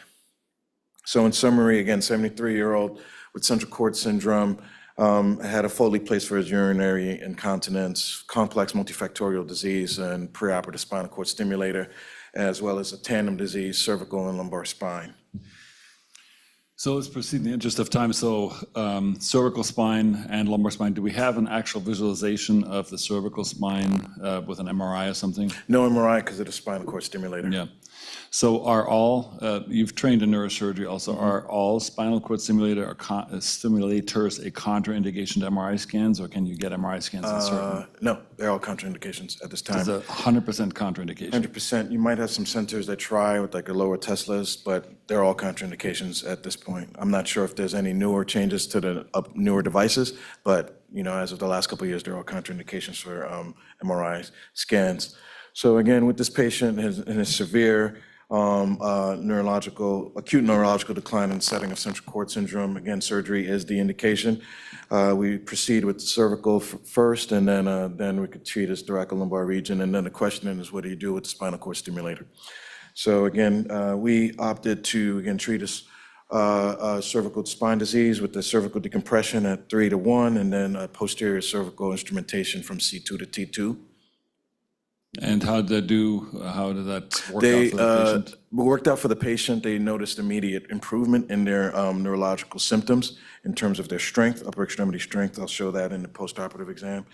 So in summary, again, 73-year-old with central cord syndrome, had a Foley placed for his urinary incontinence, complex multifactorial disease, and preoperative spinal cord stimulator, as well as a tandem disease, cervical and lumbar spine. So let's proceed in the interest of time. So cervical spine and lumbar spine, do we have an actual visualization of the cervical spine with an MRI or something? No MRI because of the spinal cord stimulator. Yeah. So are all, you've trained in neurosurgery also, are all spinal cord stimulators a contraindication to MRI scans, or can you get MRI scans in certain? No, they're all contraindications at this time. It's a 100% contraindication. 100%. You might have some centers that try with like a lower Teslas, but they're all contraindications at this point. I'm not sure if there's any newer changes to the newer devices, but as of the last couple of years, they're all contraindications for MRI scans. So again, with this patient in his severe acute neurological decline in the setting of central cord syndrome, again, surgery is the indication. We proceed with the cervical first, and then we could treat his thoracolumbar region, and then the question is, what do you do with the spinal cord stimulator? So again, we opted to, again, treat his cervical spine disease with the cervical decompression at 3:1, and then posterior cervical instrumentation from C2 to T2. And how did that work out for the patient? Worked out for the patient. They noticed immediate improvement in their neurological symptoms in terms of their strength, upper extremity strength. I'll show that in the postoperative exam.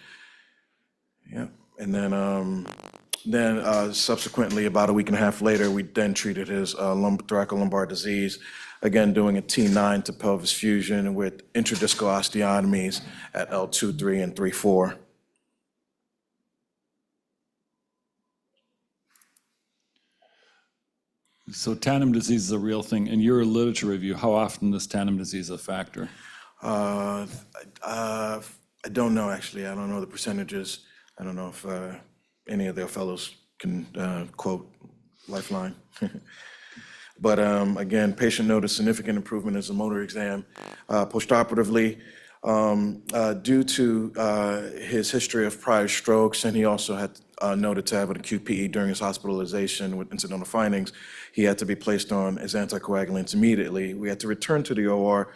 Yeah, and then subsequently, about a week and a half later, we then treated his thoracolumbar disease, again doing a T9 to pelvis fusion with intradiscal osteotomies at L2, 3, and 3, 4. So tandem disease is a real thing. In your literature review, how often is tandem disease a factor? I don't know, actually. I don't know the percentages. I don't know if any of their fellows can quote Lifeline. But again, patient noticed significant improvement in the motor exam. Postoperatively, due to his history of prior strokes, and he also had noted to have an acute PE during his hospitalization with incidental findings, he had to be placed on his anticoagulants immediately. We had to return to the OR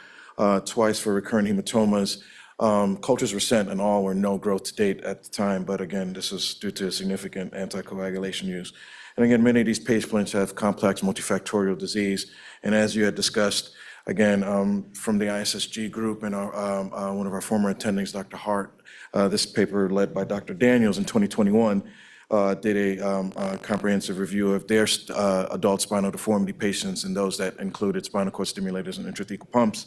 twice for recurrent hematomas. Cultures were sent and all were no growth to date at the time, but again, this was due to significant anticoagulation use. And again, many of these patients have complex multifactorial disease, and as you had discussed, again, from the ISSG group and one of our former attendings, Dr. Hart, this paper led by Dr. Daniels in 2021 did a comprehensive review of their adult spinal deformity patients and those that included spinal cord stimulators and intrathecal pumps.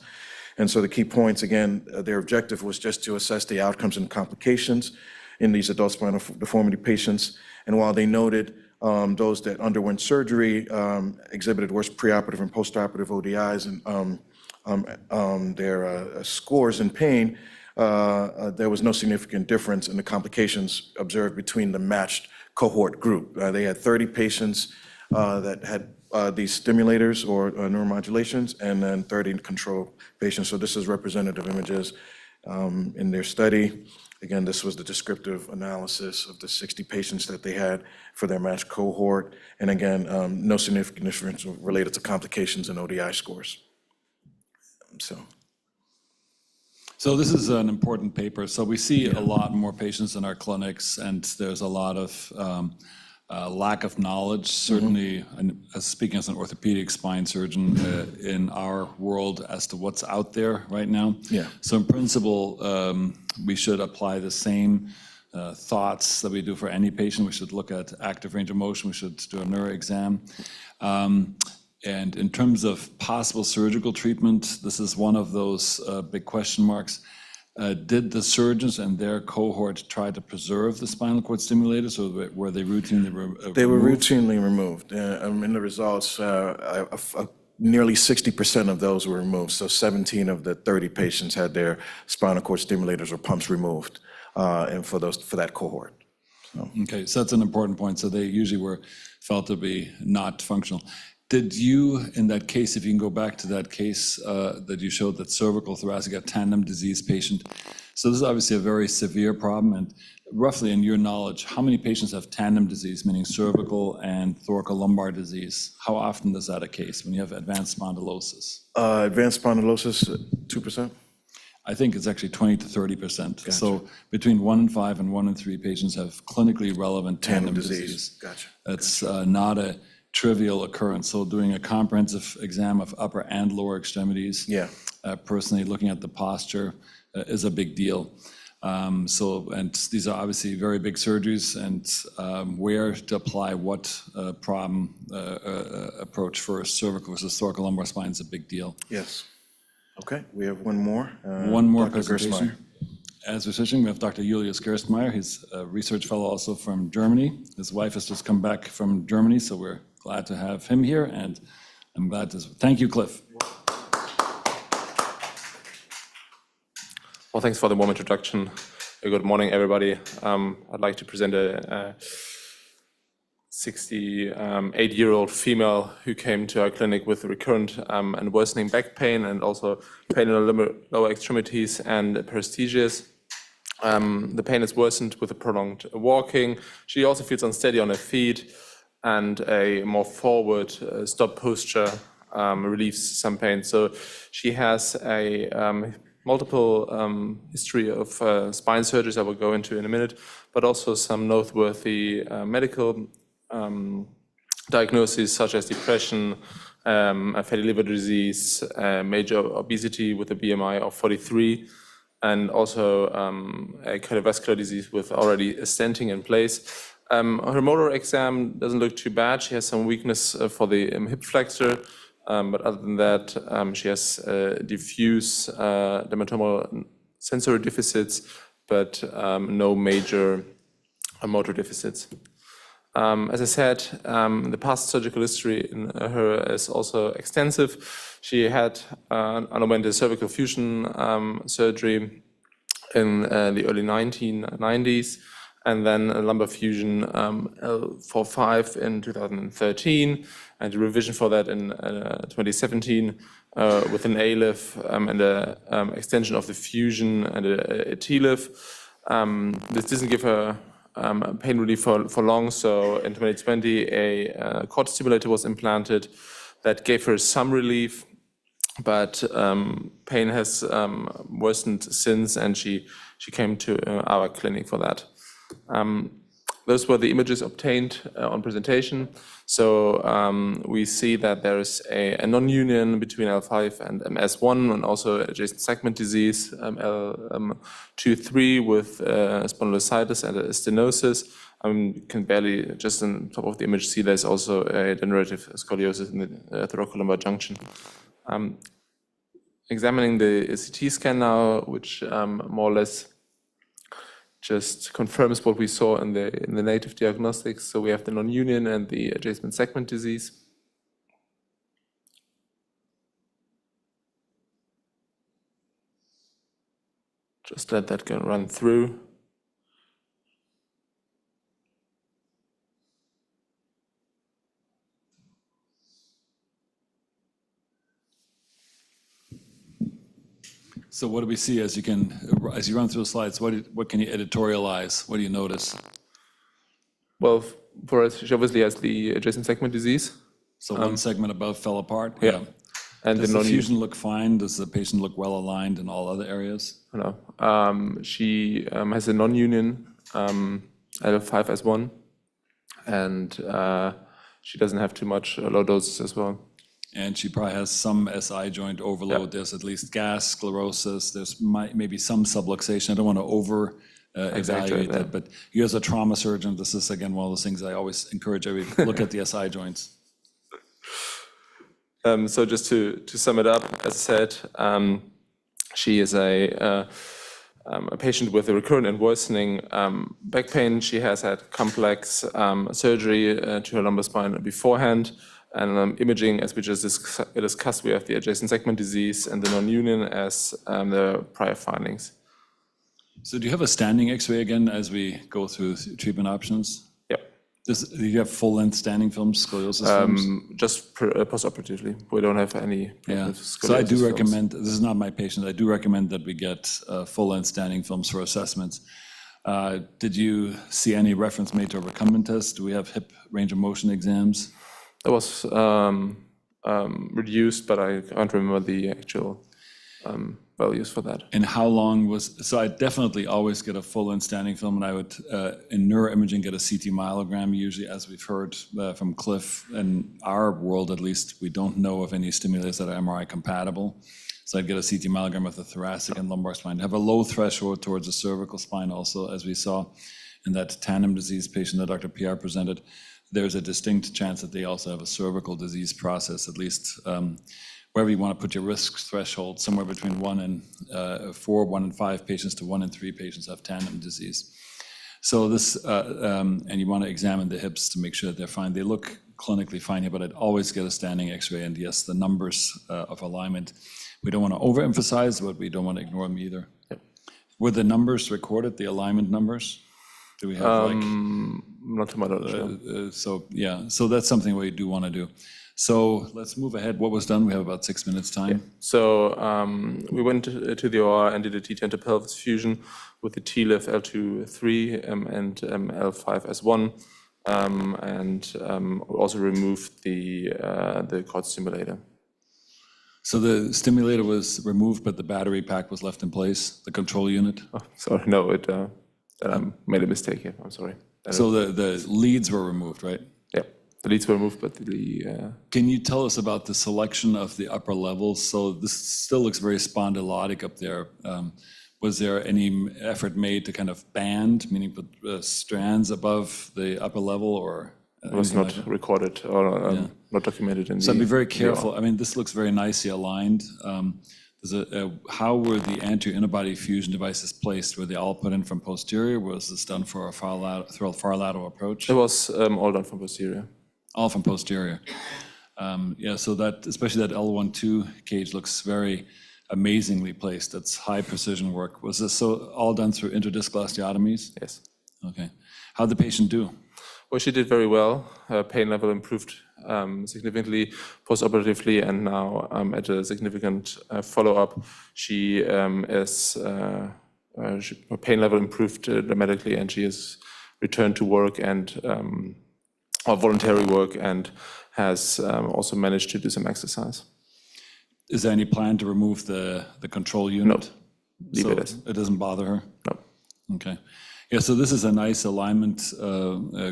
And so the key points, again, their objective was just to assess the outcomes and complications in these adult spinal deformity patients. And while they noted those that underwent surgery exhibited worse preoperative and postoperative ODIs and their scores in pain, there was no significant difference in the complications observed between the matched cohort group. They had 30 patients that had these stimulators or neuromodulations, and then 30 control patients. So this is representative images in their study. Again, this was the descriptive analysis of the 60 patients that they had for their matched cohort. And again, no significant difference related to complications and ODI scores. So this is an important paper. So we see a lot more patients in our clinics, and there's a lot of lack of knowledge, certainly, and speaking as an orthopedic spine surgeon in our world as to what's out there right now. Yeah. So in principle, we should apply the same thoughts that we do for any patient. We should look at active range of motion. We should do a neuro exam. And in terms of possible surgical treatment, this is one of those big question marks. Did the surgeons and their cohort try to preserve the spinal cord stimulators, or were they routinely They were removed? routinely removed. In the results, nearly 60% of those were removed. So 17 of the 30 patients had their spinal cord stimulators or pumps removed, and for that cohort. Okay, so that's an important point. So they usually were felt to be not functional. Did you, in that case, if you can go back to that case that you showed, that cervical thoracic, a tandem disease patient, so this is obviously a very severe problem, and roughly in your knowledge, how many patients have tandem disease, meaning cervical and thoracolumbar disease? How often is that a case when you have advanced spondylosis? Advanced spondylosis, 2%? I think it's actually 20 to 30%. So between 1 in 5 and 1 in 3 patients have clinically relevant tandem disease. Gotcha. That's not a trivial occurrence. So doing a comprehensive exam of upper and lower extremities, Yeah. personally looking at the posture is a big deal. And these are obviously very big surgeries, and where to apply what problem approach first, cervical versus thoracolumbar spine is a big deal. Yes. Okay, we have one more. One more Dr. presentation. Gerstmeyer. As we're switching, we have Dr. Julius Gerstmeyer. He's a research fellow also from Germany. His wife has just come back from Germany, so we're glad to have him here, and I'm glad to, thank you, Cliff. Well, thanks for the warm introduction. Good morning, everybody. I'd like to present a 68-year-old female who came to our clinic with recurrent and worsening back pain, and also pain in the lower extremities and paresthesias. The pain is worsened with a prolonged walking. She also feels unsteady on her feet, and a more forward stop posture relieves some pain. So she has a multiple history of spine surgeries I will go into in a minute, but also some noteworthy medical diagnoses such as depression, fatty liver disease, major obesity with a BMI of 43, and also a cardiovascular disease with already a stenting in place. Her motor exam doesn't look too bad. She has some weakness for the hip flexor, but other than that, she has diffuse dermatomal sensory deficits, but no major motor deficits. As I said, the past surgical history in her is also extensive. She had underwent a cervical fusion surgery in the early 1990s, and then a lumbar fusion L4-5 in 2013, and a revision for that in 2017 with an A-lift and an extension of the fusion and a T-lift. This doesn't give her pain relief for long, so in 2020 a cord stimulator was implanted that gave her some relief, but pain has worsened since, and she came to our clinic for that. Those were the images obtained on presentation. So we see that there is a non-union between L5 and MS1, and also adjacent segment disease, L2-3 with spondylocytis and a stenosis. You can barely, just on top of the image, see there's also a degenerative scoliosis in the thoracolumbar junction. Examining the CT scan now, which more or less just confirms what we saw in the native diagnostics. So we have the non-union and the adjacent segment disease. Just let that run through. So what do we see as you run through the slides? What can you editorialize? What do you notice? Well, for us, she obviously has the adjacent segment disease. So one segment above fell apart? Yeah. And Does the fusion look fine? Does the patient look well aligned in all other areas? No. She has a non-union L5S1, and she doesn't have too much low doses as well. And she probably has some SI joint overload. Yep. There's at least gas, sclerosis. There's maybe some subluxation. I don't want to evaluate that, but you as a trauma surgeon, this is again one of those things I always encourage everybody to look at the SI joints. So just to sum it up, as I said, she is a a patient with a recurrent and worsening back pain. She has had complex surgery to her lumbar spine beforehand. And imaging, as we just discussed, we have the adjacent segment disease and the non-union as the prior findings. So do you have a standing X-ray again as we go through treatment options? Yep. Do you have full-length standing films, scoliosis films? Just postoperatively. We don't have any. Yeah, scoliosis so I do films. recommend, this is not my patient, I do recommend that we get full-length standing films for assessments. Did you see any reference made to a recumbent test? Do we have hip range of motion exams? It was reduced, but I can't remember the actual values for that. And how long was, so I definitely always get a full-length standing film, and I would, in neuroimaging, get a CT myelogram, usually, as we've heard from Cliff. In our world, at least, we don't know of any stimulators that are MRI compatible. So I'd get a CT myelogram with the thoracic and lumbar spine. Have a low threshold towards the cervical spine also, as we saw in that tandem disease patient that Dr. PR presented. There's a distinct chance that they also have a cervical disease process, at least wherever you want to put your risk threshold, somewhere between 1 and 4, 1 and 5 patients to 1 and 3 patients have tandem disease. So this, and you want to examine the hips to make sure that they're fine. They look clinically fine here, but I'd always get a standing X-ray, and yes, the numbers of alignment, we don't want to overemphasize, but we don't want to ignore them either. Yep. Were the numbers recorded, the alignment numbers? Do we have Not to my knowledge. so yeah, so that's something we do want to do. So let's move ahead. What was done? We have about 6 minutes time. So we went to the OR and did a T10 pelvis fusion with the TLIF L2-3 and L5S1, and also removed the cord stimulator. So the stimulator was removed, but the battery pack was left in place, the control unit? Oh, sorry, no, it made a mistake here. I'm sorry. So the leads were removed, right? Yeah, the leads were removed, but the Can you tell us about the selection of the upper levels? So this still looks very spondylotic up there. Was there any effort made to kind of band, meaning put strands above the upper level, or? it was not recorded or not documented in So the. be very careful. I mean, this looks very nicely aligned. How were the anti-antibody fusion devices placed? Were they all put in from posterior? Was this done for through a far lateral approach? It was all done from posterior. All from posterior. Yeah, so that, especially that L1-2 cage looks very amazingly placed. That's high precision work. Was this all done through interdiscal osteotomies? Yes. Okay. How'd the patient do? Well, she did very well. Her pain level improved significantly postoperatively, and now at a significant follow-up, her pain level improved dramatically, and she has returned to work and or voluntary work, and has also managed to do some exercise. Is there any plan to remove the control unit? Leave So it as. it doesn't bother her? No. Okay. Yeah, so this is a nice alignment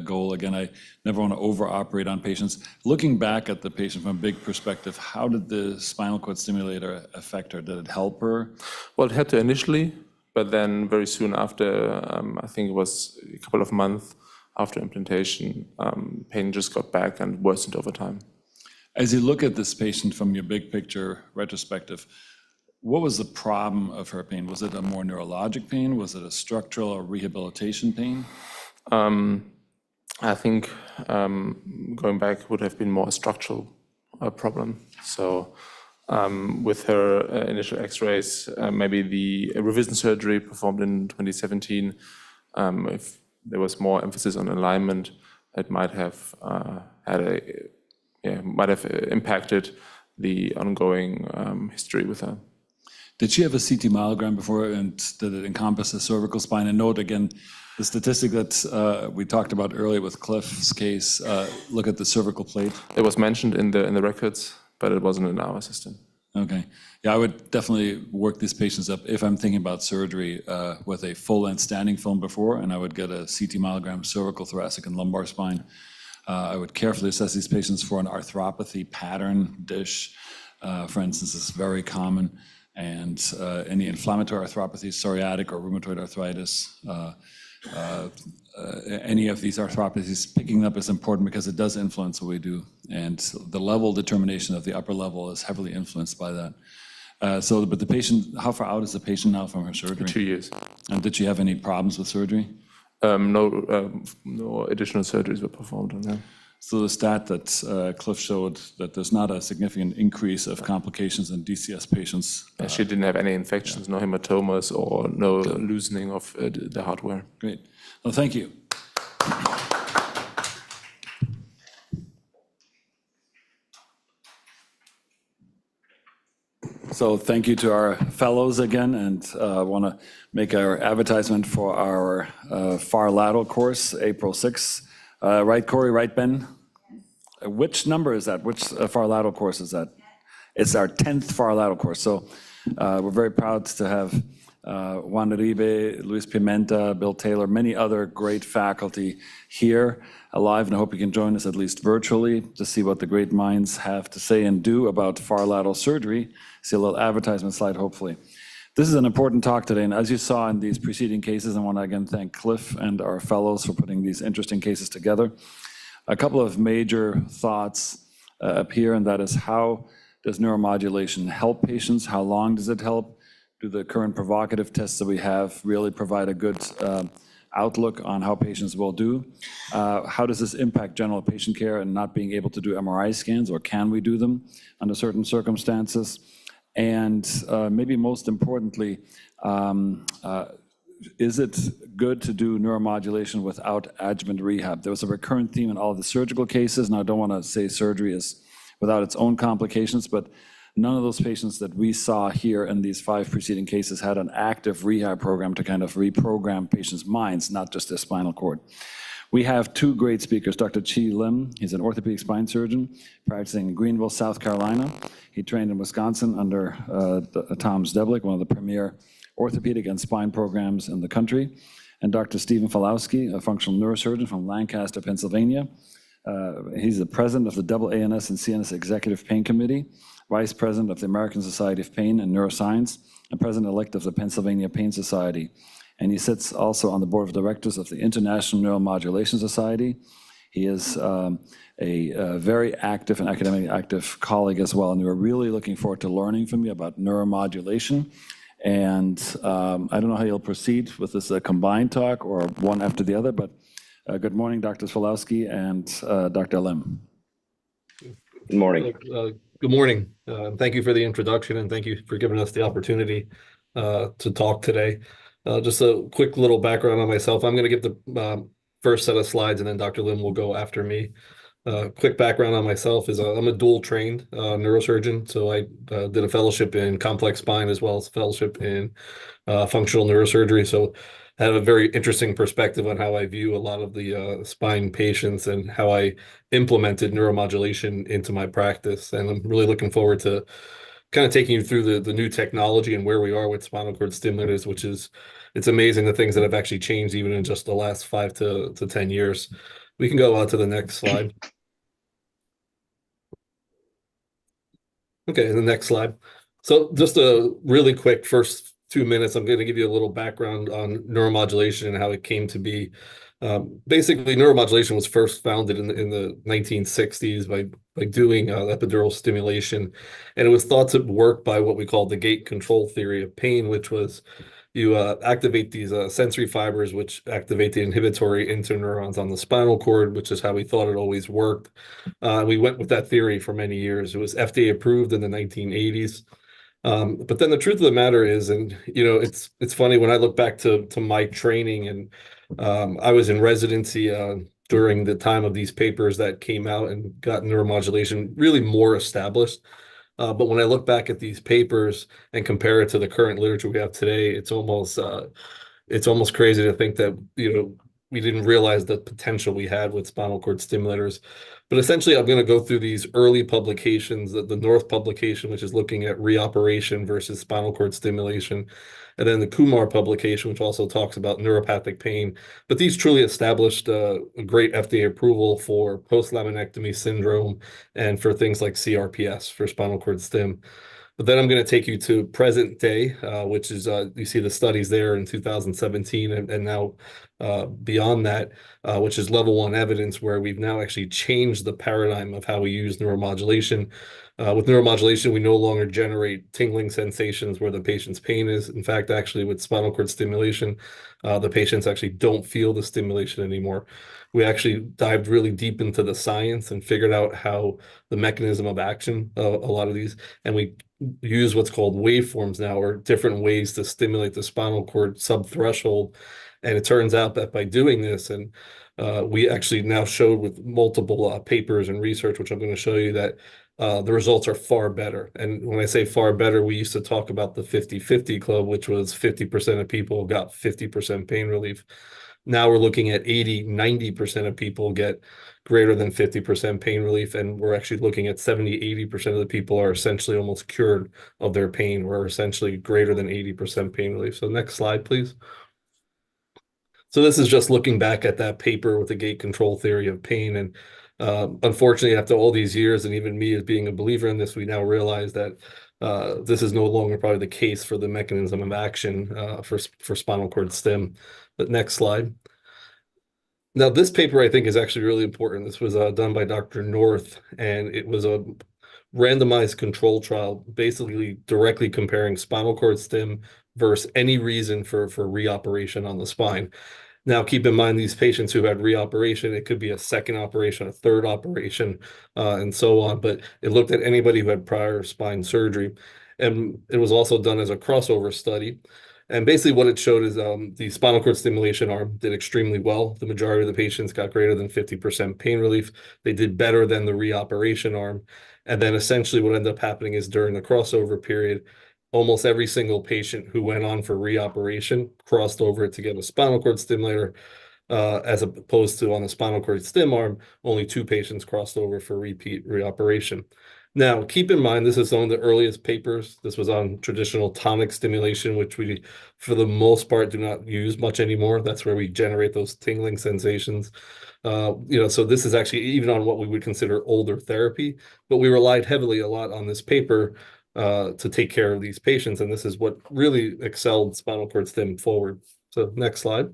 goal. Again, I never want to over-operate on patients. Looking back at the patient from a big perspective, how did the spinal cord stimulator affect her? Did it help her? Well, it helped her initially, but then very soon after, I think it was a couple of months after implantation, pain just got back and worsened over time. As you look at this patient from your big picture retrospective, what was the problem of her pain? Was it a more neurologic pain? Was it a structural or rehabilitation pain? I think going back would have been more a structural problem. So with her initial x-rays, maybe the revision surgery performed in 2017, if there was more emphasis on alignment, it might have impacted the ongoing history with her. Did she have a CT myelogram before, and did it encompass the cervical spine? And note again, the statistic that we talked about earlier with Cliff's case, look at the cervical plate. It was mentioned in the records, but it wasn't in our system. Okay. Yeah, I would definitely work these patients up if I'm thinking about surgery with a full-length standing film before, and I would get a CT myelogram, cervical, thoracic, and lumbar spine. I would carefully assess these patients for an arthropathy pattern dish, for instance, is very common. And any inflammatory arthropathies, psoriatic or rheumatoid arthritis, any of these arthropathies, picking up is important because it does influence what we do. And the level determination of the upper level is heavily influenced by that. But the patient, how far out is the patient now from her surgery? 2 years. And did she have any problems with surgery? No additional surgeries were performed on her. So the stat that Cliff showed, that there's not a significant increase of complications in DCS patients. She didn't have any infections, no hematomas, or no loosening of the hardware. Great. Well, thank you. So thank you to our fellows again, and I want to make our advertisement for our far lateral course, April 6th. Right, Corey, right, Ben? Which number is that? Which far lateral course is that? It's our 10th far lateral course. So we're very proud to have Juan Uribe, Luis Pimenta, Bill Taylor, many other great faculty here alive, and I hope you can join us at least virtually to see what the great minds have to say and do about far lateral surgery. See a little advertisement slide, hopefully. This is an important talk today, and as you saw in these preceding cases, I want to again thank Cliff and our fellows for putting these interesting cases together. A couple of major thoughts up here, and that is, how does neuromodulation help patients? How long does it help? Do the current provocative tests that we have really provide a good outlook on how patients will do? How does this impact general patient care and not being able to do MRI scans, or can we do them under certain circumstances? And maybe most importantly, is it good to do neuromodulation without adjuvant rehab? There was a recurrent theme in all of the surgical cases, and I don't want to say surgery is without its own complications, but none of those patients that we saw here in these 5 preceding cases had an active rehab program to kind of reprogram patients' minds, not just their spinal cord. We have 2 great speakers, Dr. Chi Lim. He's an orthopedic spine surgeon practicing in Greenville, South Carolina. He trained in Wisconsin under Tom Zdeblik, one of the premier orthopedic and spine programs in the country. And Dr. Stephen Falowski, a functional neurosurgeon from Lancaster, Pennsylvania. He's the president of the AANS and CNS Executive Pain Committee, vice president of the American Society of Pain and Neuroscience, and president-elect of the Pennsylvania Pain Society. And he sits also on the board of directors of the International Neuromodulation Society. He is a very active and academically active colleague as well, and we're really looking forward to learning from you about neuromodulation. And I don't know how you'll proceed with this combined talk or one after the other, but good morning, Dr. Falowski and Dr. Lim. Good morning. Good morning. Thank you for the introduction, and thank you for giving us the opportunity to talk today. Just a quick little background on myself. I'm going to give the first set of slides, and then Dr. Lim will go after me. Quick background on myself is I'm a dual trained neurosurgeon. So I did a fellowship in complex spine as well as a fellowship in functional neurosurgery. So I have a very interesting perspective on how I view a lot of the spine patients and how I implemented neuromodulation into my practice. And I'm really looking forward to kind of taking you through the new technology and where we are with spinal cord stimulators, which is, it's amazing the things that have actually changed even in just the last 5 to 10 years. We can go on to the next slide. Okay, the next slide. So just a really quick first 2 minutes, I'm going to give you a little background on neuromodulation and how it came to be. Basically, neuromodulation was first founded in the 1960s by doing epidural stimulation, and it was thought to work by what we call the gate control theory of pain, which was you activate these sensory fibers, which activate the inhibitory interneurons on the spinal cord, which is how we thought it always worked. We went with that theory for many years. It was FDA approved in the 1980s. But then the truth of the matter is, and it's funny when I look back to my training, and I was in residency during the time of these papers that came out and got neuromodulation really more established. But when I look back at these papers and compare it to the current literature we have today, it's almost crazy to think that we didn't realize the potential we had with spinal cord stimulators. But essentially, I'm going to go through these early publications, the North publication, which is looking at reoperation versus spinal cord stimulation, and then the Kumar publication, which also talks about neuropathic pain. But these truly established a great FDA approval for post-laminectomy syndrome and for things like CRPS, for spinal cord stim. But then I'm going to take you to present day, which is, you see the studies there in 2017 and now beyond that, which is level 1 evidence, where we've now actually changed the paradigm of how we use neuromodulation. With neuromodulation, we no longer generate tingling sensations where the patient's pain is. In fact, actually with spinal cord stimulation, the patients actually don't feel the stimulation anymore. We actually dived really deep into the science and figured out how the mechanism of action of a lot of these, and we use what's called waveforms now, or different ways to stimulate the spinal cord subthreshold. And it turns out that by doing this, and we actually now showed with multiple papers and research, which I'm going to show you, that the results are far better. And when I say far better, we used to talk about the 50-50 club, which was 50% of people got 50% pain relief. Now we're looking at 80-90% of people get greater than 50% pain relief, and we're actually looking at 70-80% of the people are essentially almost cured of their pain, or essentially greater than 80% pain relief. So next slide, please. So this is just looking back at that paper with the gate control theory of pain. And unfortunately, after all these years, and even me as being a believer in this, we now realize that this is no longer probably the case for the mechanism of action for spinal cord stim. But next slide. Now, this paper I think is actually really important. This was done by Dr. North, and it was a randomized control trial, basically directly comparing spinal cord stim versus any reason for reoperation on the spine. Now, keep in mind, these patients who had reoperation, it could be a second operation, a third operation, and so on. But it looked at anybody who had prior spine surgery. And it was also done as a crossover study. And basically what it showed is the spinal cord stimulation arm did extremely well. The majority of the patients got greater than 50% pain relief. They did better than the reoperation arm. And then essentially what ended up happening is during the crossover period, almost every single patient who went on for reoperation crossed over to get a spinal cord stimulator, as opposed to on the spinal cord stim arm, only 2 patients crossed over for repeat reoperation. Now, keep in mind, this is one of the earliest papers. This was on traditional tonic stimulation, which we, for the most part, do not use much anymore. That's where we generate those tingling sensations. So this is actually even on what we would consider older therapy, but we relied heavily a lot on this paper to take care of these patients. And this is what really excelled spinal cord stim forward. So next slide.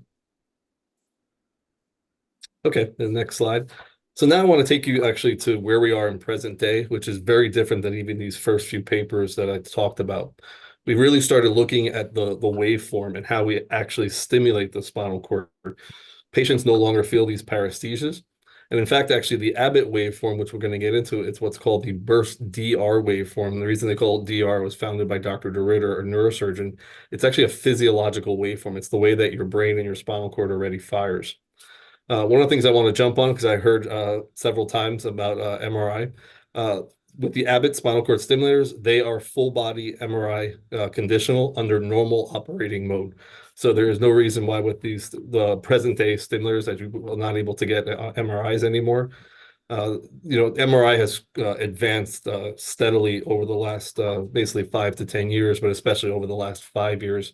Okay, the next slide. So now I want to take you actually to where we are in present day, which is very different than even these first few papers that I talked about. We really started looking at the waveform and how we actually stimulate the spinal cord. Patients no longer feel these paresthesias. And in fact, actually the Abbott waveform, which we're going to get into, it's what's called the burst DR waveform. And the reason they call it DR was founded by Dr. DeRitter, a neurosurgeon. It's actually a physiological waveform. It's the way that your brain and your spinal cord already fires. One of the things I want to jump on, because I heard several times about MRI, with the Abbott spinal cord stimulators, they are full body MRI conditional under normal operating mode. So there is no reason why with the present day stimulators that you are not able to get MRIs anymore. MRI has advanced steadily over the last basically 5 to 10 years, but especially over the last 5 years.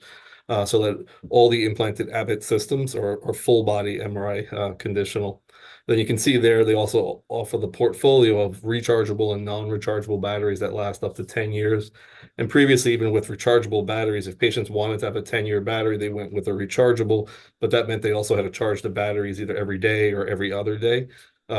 So that all the implanted Abbott systems are full body MRI conditional. Then you can see there, they also offer the portfolio of rechargeable and non-rechargeable batteries that last up to 10 years. And previously, even with rechargeable batteries, if patients wanted to have a 10-year battery, they went with a rechargeable, but that meant they also had to charge the batteries either every day or every other day.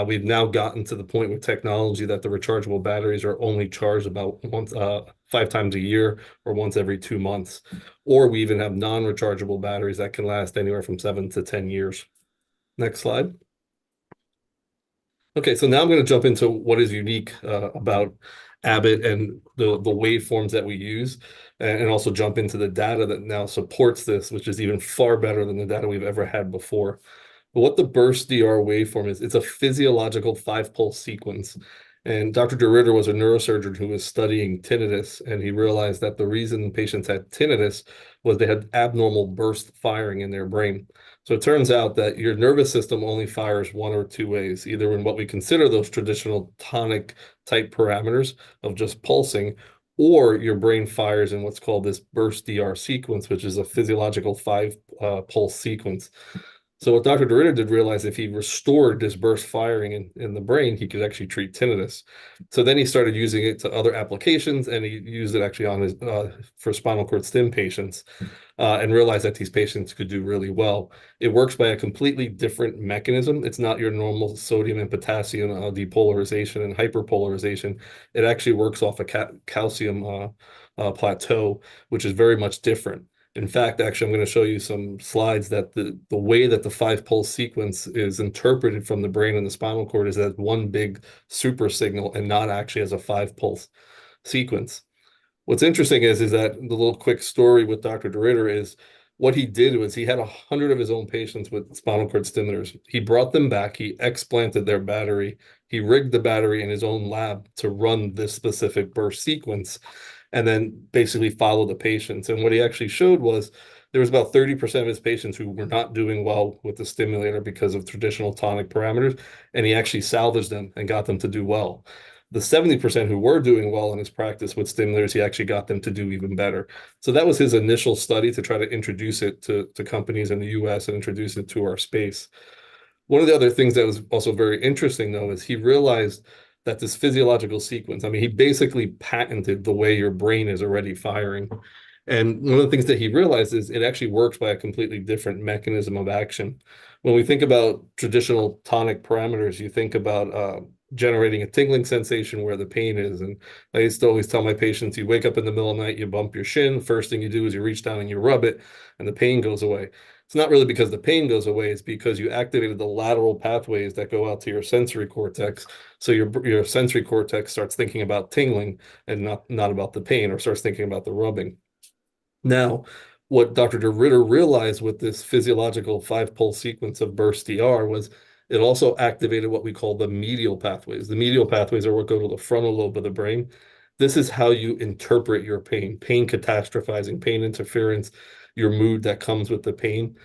We've now gotten to the point with technology that the rechargeable batteries are only charged about once, 5 times a year or once every 2 months. Or we even have non-rechargeable batteries that can last anywhere from 7 to 10 years. Next slide. Okay, so now I'm going to jump into what is unique about Abbott and the waveforms that we use, and also jump into the data that now supports this, which is even far better than the data we've ever had before. But what the burst DR waveform is, it's a physiological 5-pulse sequence. And Dr. DeRitter was a neurosurgeon who was studying tinnitus, and he realized that the reason patients had tinnitus was they had abnormal burst firing in their brain. So it turns out that your nervous system only fires 1 or 2 ways, either in what we consider those traditional tonic type parameters of just pulsing, or your brain fires in what's called this burst DR sequence, which is a physiological 5-pulse sequence. So what Dr. DeRitter did realize, if he restored this burst firing in the brain, he could actually treat tinnitus. So then he started using it to other applications, and he used it actually on his for spinal cord stim patients, and realized that these patients could do really well. It works by a completely different mechanism. It's not your normal sodium and potassium depolarization and hyperpolarization. It actually works off a calcium plateau, which is very much different. In fact, actually, I'm going to show you some slides that the way that the 5-pulse sequence is interpreted from the brain and the spinal cord is as one big super signal and not actually as a 5-pulse sequence. What's interesting is that the little quick story with Dr. DeRitter is what he did was he had 100 of his own patients with spinal cord stimulators. He brought them back, he explanted their battery, he rigged the battery in his own lab to run this specific burst sequence, and then basically follow the patients. And what he actually showed was there was about 30% of his patients who were not doing well with the stimulator because of traditional tonic parameters, and he actually salvaged them and got them to do well. The 70% who were doing well in his practice with stimulators, he actually got them to do even better. So that was his initial study to try to introduce it to companies in the US and introduce it to our space. One of the other things that was also very interesting, though, is he realized that this physiological sequence, I mean, he basically patented the way your brain is already firing. And one of the things that he realized is it actually works by a completely different mechanism of action. When we think about traditional tonic parameters, you think about generating a tingling sensation where the pain is. And I used to always tell my patients, you wake up in the middle of the night, you bump your shin, first thing you do is you reach down and you rub it, and the pain goes away. It's not really because the pain goes away, it's because you activated the lateral pathways that go out to your sensory cortex. So your sensory cortex starts thinking about tingling and not about the pain, or starts thinking about the rubbing. Now, what Dr. DeRitter realized with this physiological 5-pulse sequence of burst DR was it also activated what we call the medial pathways. The medial pathways are what go to the frontal lobe of the brain. This is how you interpret your pain catastrophizing, pain interference, your mood that comes with the pain.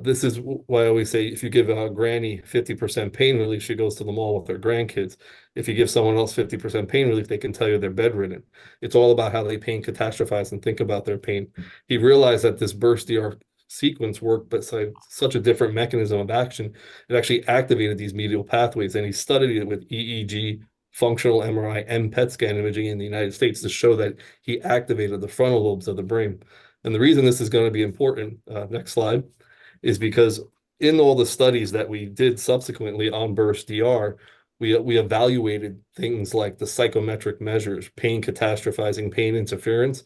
This is why I always say, if you give a granny 50% pain relief, she goes to the mall with her grandkids. If you give someone else 50% pain relief, they can tell you they're bedridden. It's all about how they pain catastrophize and think about their pain. He realized that this burst DR sequence worked, but such a different mechanism of action, it actually activated these medial pathways. And he studied it with EEG, functional MRI, and PET scan imaging in the United States to show that he activated the frontal lobes of the brain. And the reason this is going to be important, next slide, is because in all the studies that we did subsequently on burst DR, we evaluated things like the psychometric measures, pain catastrophizing, pain interference,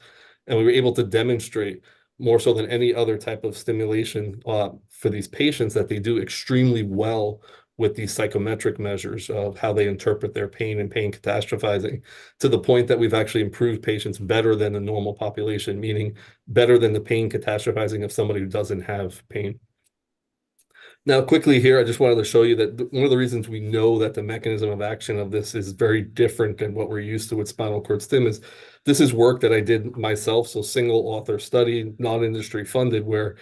and we were able to demonstrate more so than any other type of stimulation for these patients that they do extremely well with these psychometric measures of how they interpret their pain and pain catastrophizing, to the point that we've actually improved patients better than the normal population, meaning better than the pain catastrophizing of somebody who doesn't have pain. Now, quickly here, I just wanted to show you that one of the reasons we know that the mechanism of action of this is very different than what we're used to with spinal cord stim is this is work that I did myself, so single author study, non-industry funded, where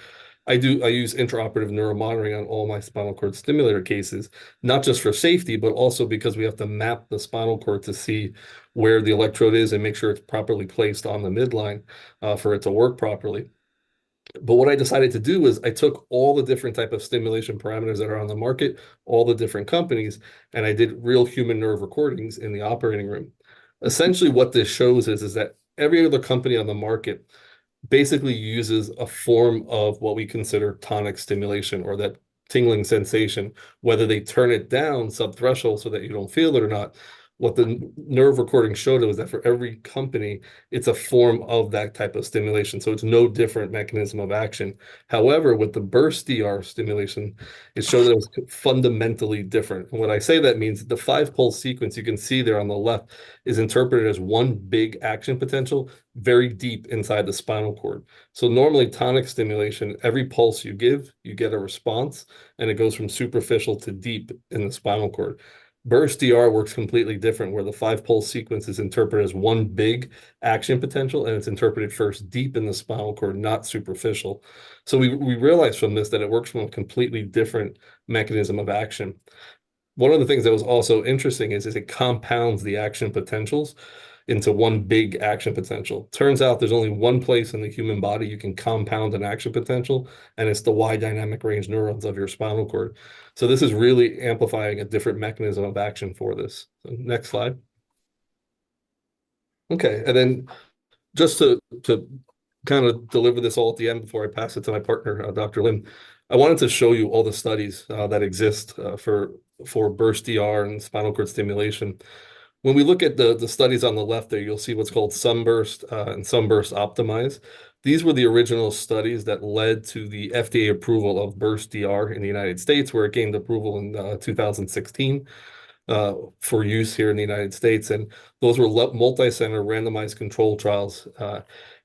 I use intraoperative neuromonitoring on all my spinal cord stimulator cases, not just for safety, but also because we have to map the spinal cord to see where the electrode is and make sure it's properly placed on the midline for it to work properly. But what I decided to do was I took all the different type of stimulation parameters that are on the market, all the different companies, and I did real human nerve recordings in the operating room. Essentially, what this shows is that every other company on the market basically uses a form of what we consider tonic stimulation, or that tingling sensation, whether they turn it down subthreshold so that you don't feel it or not. What the nerve recording showed was that for every company, it's a form of that type of stimulation. So it's no different mechanism of action. However, with the burst DR stimulation, it showed that it was fundamentally different. And when I say that means the 5-pulse sequence you can see there on the left is interpreted as one big action potential very deep inside the spinal cord. So normally tonic stimulation, every pulse you give, you get a response, and it goes from superficial to deep in the spinal cord. Burst DR works completely different, where the 5-pulse sequence is interpreted as one big action potential, and it's interpreted first deep in the spinal cord, not superficial. So we realized from this that it works from a completely different mechanism of action. One of the things that was also interesting is it compounds the action potentials. into one big action potential. Turns out there's only one place in the human body you can compound an action potential, and it's the wide dynamic range neurons of your spinal cord. So this is really amplifying a different mechanism of action for this. So next slide. Okay, and then just to kind of deliver this all at the end before I pass it to my partner, Dr. Lim, I wanted to show you all the studies that exist for burst DR and spinal cord stimulation. When we look at the studies on the left there, you'll see what's called Sunburst and Sunburst Optimize. These were the original studies that led to the FDA approval of burst DR in the United States, where it gained approval in 2016 for use here in the United States. And those were multi-center randomized control trials.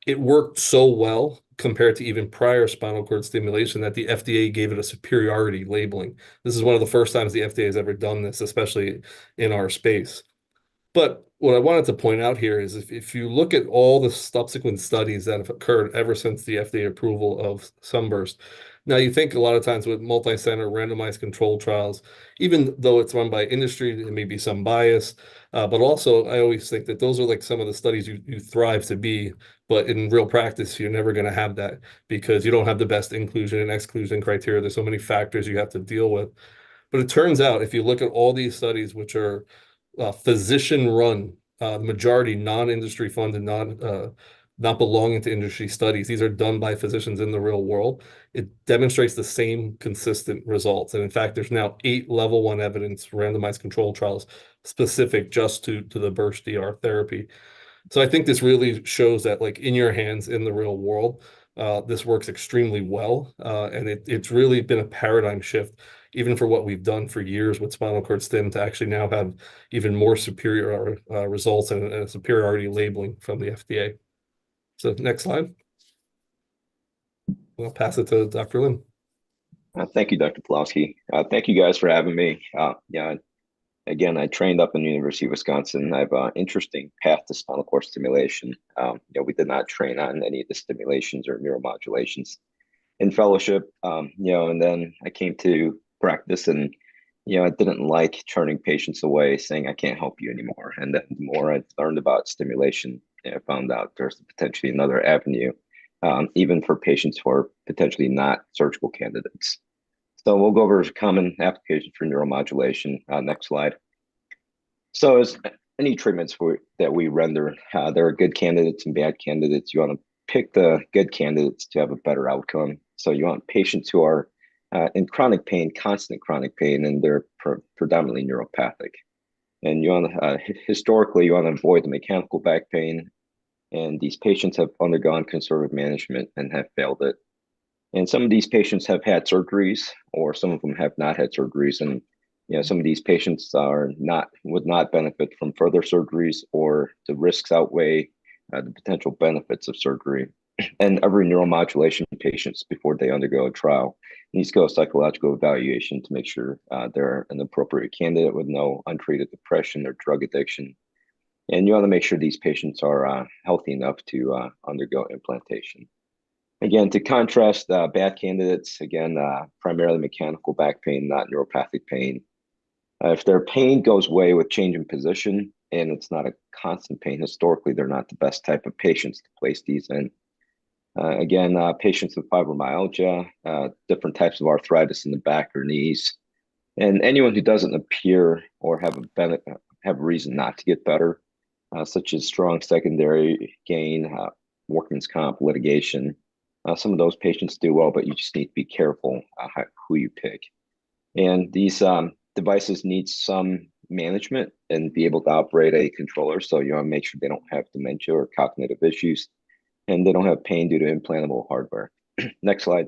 It worked so well compared to even prior spinal cord stimulation that the FDA gave it a superiority labeling. This is one of the first times the FDA has ever done this, especially in our space. But what I wanted to point out here is if you look at all the subsequent studies that have occurred ever since the FDA approval of Sunburst, now you think a lot of times with multi-center randomized control trials, even though it's run by industry, there may be some bias, but also I always think that those are like some of the studies you thrive to be, but in real practice, you're never going to have that because you don't have the best inclusion and exclusion criteria. There's so many factors you have to deal with. But it turns out if you look at all these studies, which are physician-run, majority non-industry funded, not belonging to industry studies. These are done by physicians in the real world. It demonstrates the same consistent results. And in fact, there's now 8 level 1 evidence randomized control trials specific just to the burst DR therapy. So I think this really shows that like in your hands in the real world, this works extremely well. And it's really been a paradigm shift, even for what we've done for years with spinal cord stim, to actually now have even more superior results and a superiority labeling from the FDA. So next slide. I'll pass it to Dr. Lim. Thank you, Dr. Falowski. Thank you guys for having me. Again, I trained up in the University of Wisconsin. I have an interesting path to spinal cord stimulation. We did not train on any of the stimulations or neuromodulations in fellowship. And then I came to practice, and I didn't like turning patients away, saying I can't help you anymore. And then the more I learned about stimulation, I found out there's potentially another avenue, even for patients who are potentially not surgical candidates. So we'll go over common applications for neuromodulation. Next slide. So as any treatments that we render, there are good candidates and bad candidates. You want to pick the good candidates to have a better outcome. So you want patients who are in chronic pain, constant chronic pain, and they're predominantly neuropathic. And you want historically, you want to avoid the mechanical back pain. And these patients have undergone conservative management and have failed it. And some of these patients have had surgeries, or some of them have not had surgeries. And some of these patients would not benefit from further surgeries, or the risks outweigh the potential benefits of surgery. And every neuromodulation patient, before they undergo a trial, needs to go psychological evaluation to make sure they're an appropriate candidate with no untreated depression or drug addiction. And you want to make sure these patients are healthy enough to undergo implantation. Again, to contrast bad candidates, again, primarily mechanical back pain, not neuropathic pain. If their pain goes away with change in position and it's not a constant pain, historically, they're not the best type of patients to place these in. Again, patients with fibromyalgia, different types of arthritis in the back or knees, and anyone who doesn't appear or have a reason not to get better, such as strong secondary gain, workman's comp, litigation. Some of those patients do well, but you just need to be careful who you pick. And these devices need some management and be able to operate a controller. So you want to make sure they don't have dementia or cognitive issues, and they don't have pain due to implantable hardware. Next slide.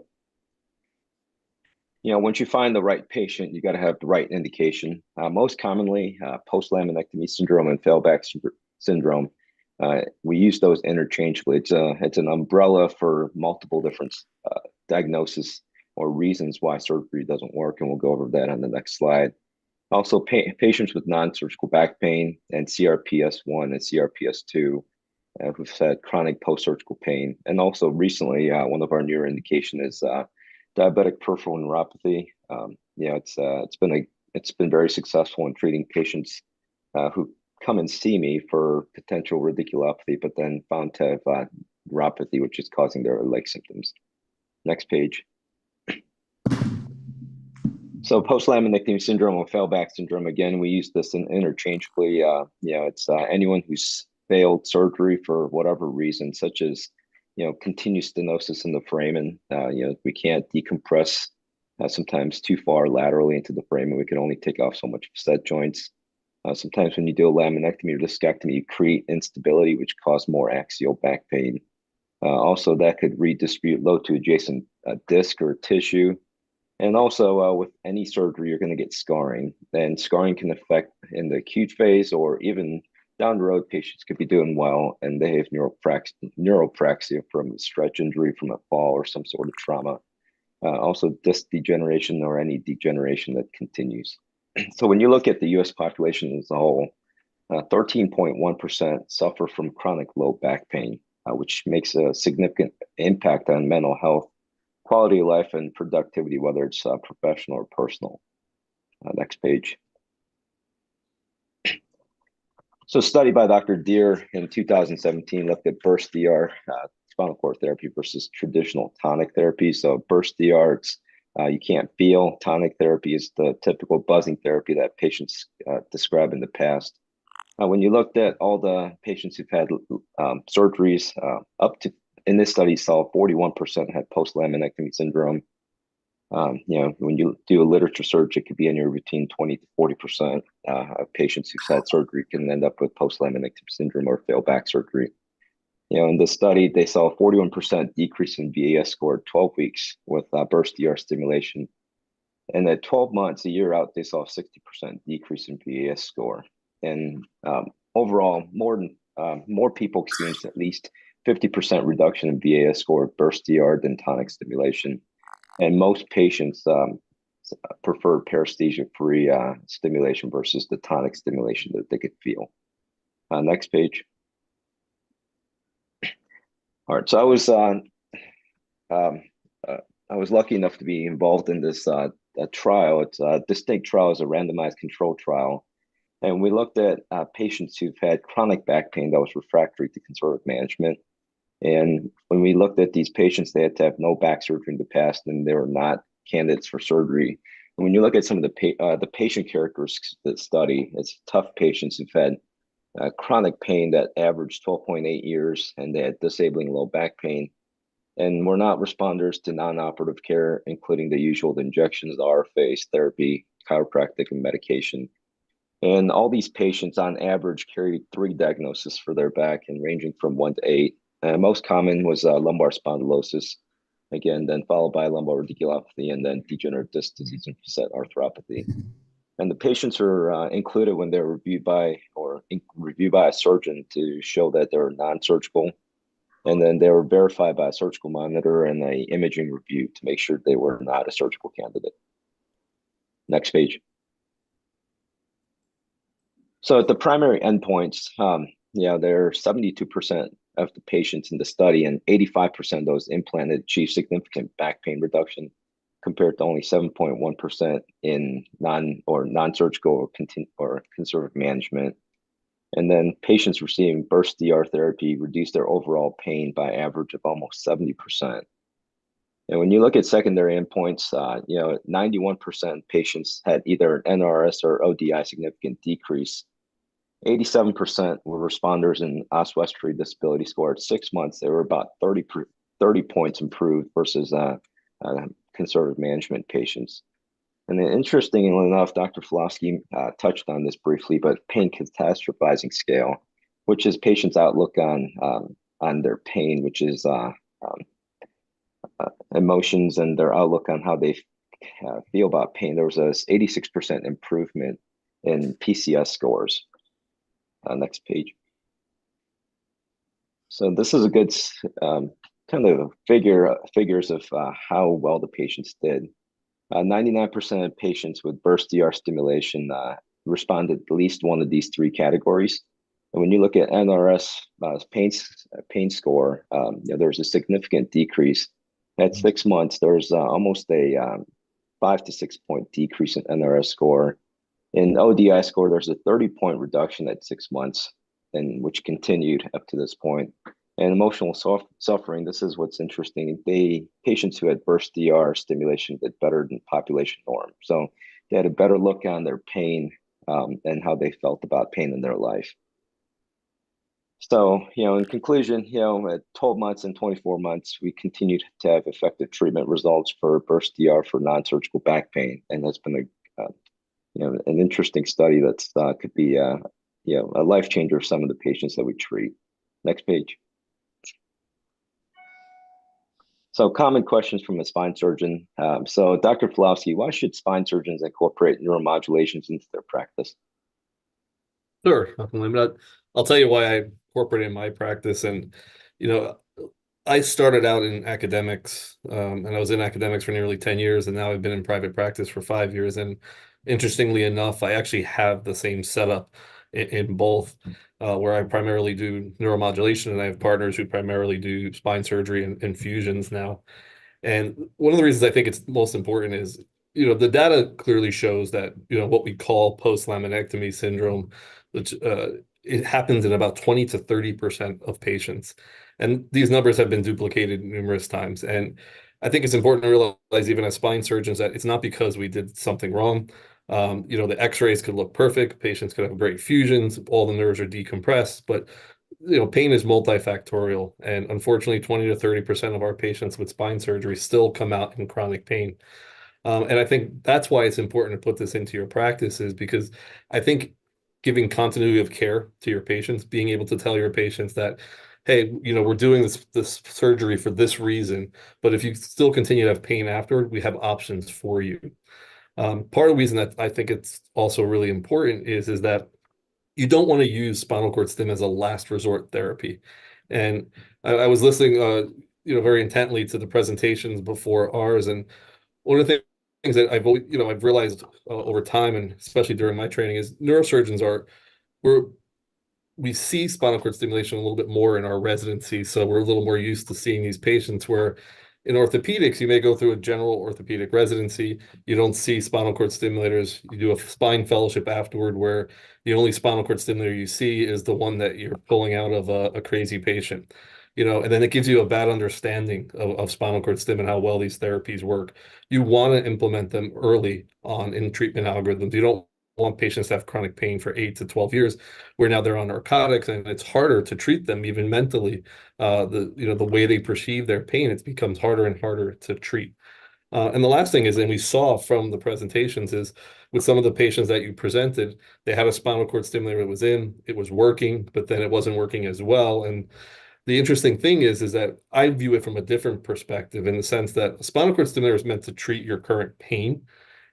Once you find the right patient, you got to have the right indication. Most commonly, post-laminectomy syndrome and failback syndrome. We use those interchangeably. It's an umbrella for multiple different diagnoses or reasons why surgery doesn't work, and we'll go over that on the next slide. Also, patients with non-surgical back pain and CRPS1 and CRPS2 who've had chronic post-surgical pain. And also recently, one of our newer indication is diabetic peripheral neuropathy. It's been very successful in treating patients who come and see me for potential radiculopathy, but then found to have neuropathy, which is causing their leg symptoms. Next page. So post-laminectomy syndrome or failback syndrome, again, we use this interchangeably. It's anyone who's failed surgery for whatever reason, such as, continuous stenosis in the foramen. We can't decompress sometimes too far laterally into the foramen. We can only take off so much set joints. Sometimes when you do a laminectomy or discectomy, you create instability, which cause more axial back pain. Also, that could redistribute load to adjacent disc or tissue. And also with any surgery, you're going to get scarring, and scarring can affect in the acute phase or even down the road. Patients could be doing well and they have neuropraxia from a stretch injury from a fall or some sort of trauma. Also disc degeneration or any degeneration that continues. So when you look at the US population as a whole, 13.1% suffer from chronic low back pain, which makes a significant impact on mental health, quality of life, and productivity, whether it's professional or personal. Next page. So a study by Dr. Deere in 2017 looked at burst DR, spinal cord therapy versus traditional tonic therapy. So burst DR, it's you can't feel. Tonic therapy is the typical buzzing therapy that patients describe in the past. When you looked at all the patients who've had surgeries, up to, in this study, saw 41% had post-laminectomy syndrome. When you do a literature search, it could be anywhere between 20 to 40% of patients who've had surgery can end up with post-laminectomy syndrome or failed back surgery. In this study, they saw a 41% decrease in VAS score at 12 weeks with burst DR stimulation. And at 12 months, a year out, they saw a 60% decrease in VAS score. And overall, more people experienced at least 50% reduction in VAS score at burst DR than tonic stimulation. And most patients prefer paresthesia-free stimulation versus the tonic stimulation that they could feel. Next page. All right, so I was lucky enough to be involved in this trial. It's a distinct trial, is a randomized controlled trial. And we looked at patients who've had chronic back pain that was refractory to conservative management. And when we looked at these patients, they had to have no back surgery in the past, and they were not candidates for surgery. And when you look at some of the patient characteristics of the study, it's tough patients who've had chronic pain that averaged 12.8 years, and they had disabling low back pain, and were not responders to non-operative care, including the usual injections, RFAs, therapy, chiropractic, and medication. And all these patients on average carried 3 diagnoses for their back, and ranging from 1 to 8. Most common was lumbar spondylosis, again, then followed by lumbar radiculopathy, and then degenerative disc disease and facet arthropathy. And the patients are included when they're reviewed by a surgeon to show that they're non-surgical. And then they were verified by a surgical monitor and an imaging review to make sure they were not a surgical candidate. Next page. So at the primary endpoints, there are 72% of the patients in the study, and 85% of those implanted achieved significant back pain reduction, compared to only 7.1% in non-surgical or conservative management. And then patients receiving burst DR therapy reduced their overall pain by average of almost 70%. And when you look at secondary endpoints, 91% patients had either an NRS or ODI significant decrease. 87% were responders in Oswestry disability score. At 6 months, they were about 30 points improved versus conservative management patients. And then interestingly enough, Dr. Falowski touched on this briefly, but pain catastrophizing scale, which is patients' outlook on their pain, which is emotions and their outlook on how they feel about pain. There was a 86% improvement in PCS scores. Next page. So this is a good kind of figures of how well the patients did. 99% of patients with burst DR stimulation responded at least one of these 3 categories. And when you look at NRS pain score, there was a significant decrease. At 6 months, there was almost a 5 to 6 point decrease in NRS score. In ODI score, there's a 30-point reduction at 6 months, and which continued up to this point. And emotional suffering, this is what's interesting. Patients who had burst DR stimulation did better than population norm. So they had a better look on their pain and how they felt about pain in their life. So, in conclusion, at 12 months and 24 months, we continued to have effective treatment results for burst DR for non-surgical back pain. And that's been an interesting study that's could be a life changer for some of the patients that we treat. Next page. So common questions from a spine surgeon. So Dr. Falowski, why should spine surgeons incorporate neuromodulations into their practice? Sure. I'll tell you why I incorporate it in my practice. And, I started out in academics, and I was in academics for nearly 10 years, and now I've been in private practice for 5 years. And interestingly enough, I actually have the same setup in both, where I primarily do neuromodulation, and I have partners who primarily do spine surgery and fusions now. And one of the reasons I think it's most important is, the data clearly shows that, what we call post-laminectomy syndrome, which it happens in about 20 to 30% of patients. And these numbers have been duplicated numerous times. And I think it's important to realize, even as spine surgeons, that it's not because we did something wrong. The x-rays could look perfect, patients could have great fusions, all the nerves are decompressed, but pain is multifactorial. And unfortunately, 20 to 30% of our patients with spine surgery still come out in chronic pain. And I think that's why it's important to put this into your practice, is because I think giving continuity of care to your patients, being able to tell your patients that, hey, we're doing this surgery for this reason, but if you still continue to have pain afterward, we have options for you. Part of the reason that I think it's also really important is that you don't want to use spinal cord stim as a last resort therapy. And I was listening, very intently to the presentations before ours, and one of the things that I've realized over time, and especially during my training, is neurosurgeons we see spinal cord stimulation a little bit more in our residency, so we're a little more used to seeing these patients, where in orthopedics, you may go through a general orthopedic residency, you don't see spinal cord stimulators, you do a spine fellowship afterward, where the only spinal cord stimulator you see is the one that you're pulling out of a crazy patient. And then it gives you a bad understanding of spinal cord stim and how well these therapies work. You want to implement them early on in treatment algorithms. You don't want patients to have chronic pain for 8 to 12 years, where now they're on narcotics, and it's harder to treat them even mentally. The way they perceive their pain, it becomes harder and harder to treat. And the last thing is, and we saw from the presentations, is with some of the patients that you presented, they had a spinal cord stimulator that was in, it was working, but then it wasn't working as well. And the interesting thing is that I view it from a different perspective, in the sense that a spinal cord stimulator is meant to treat your current pain.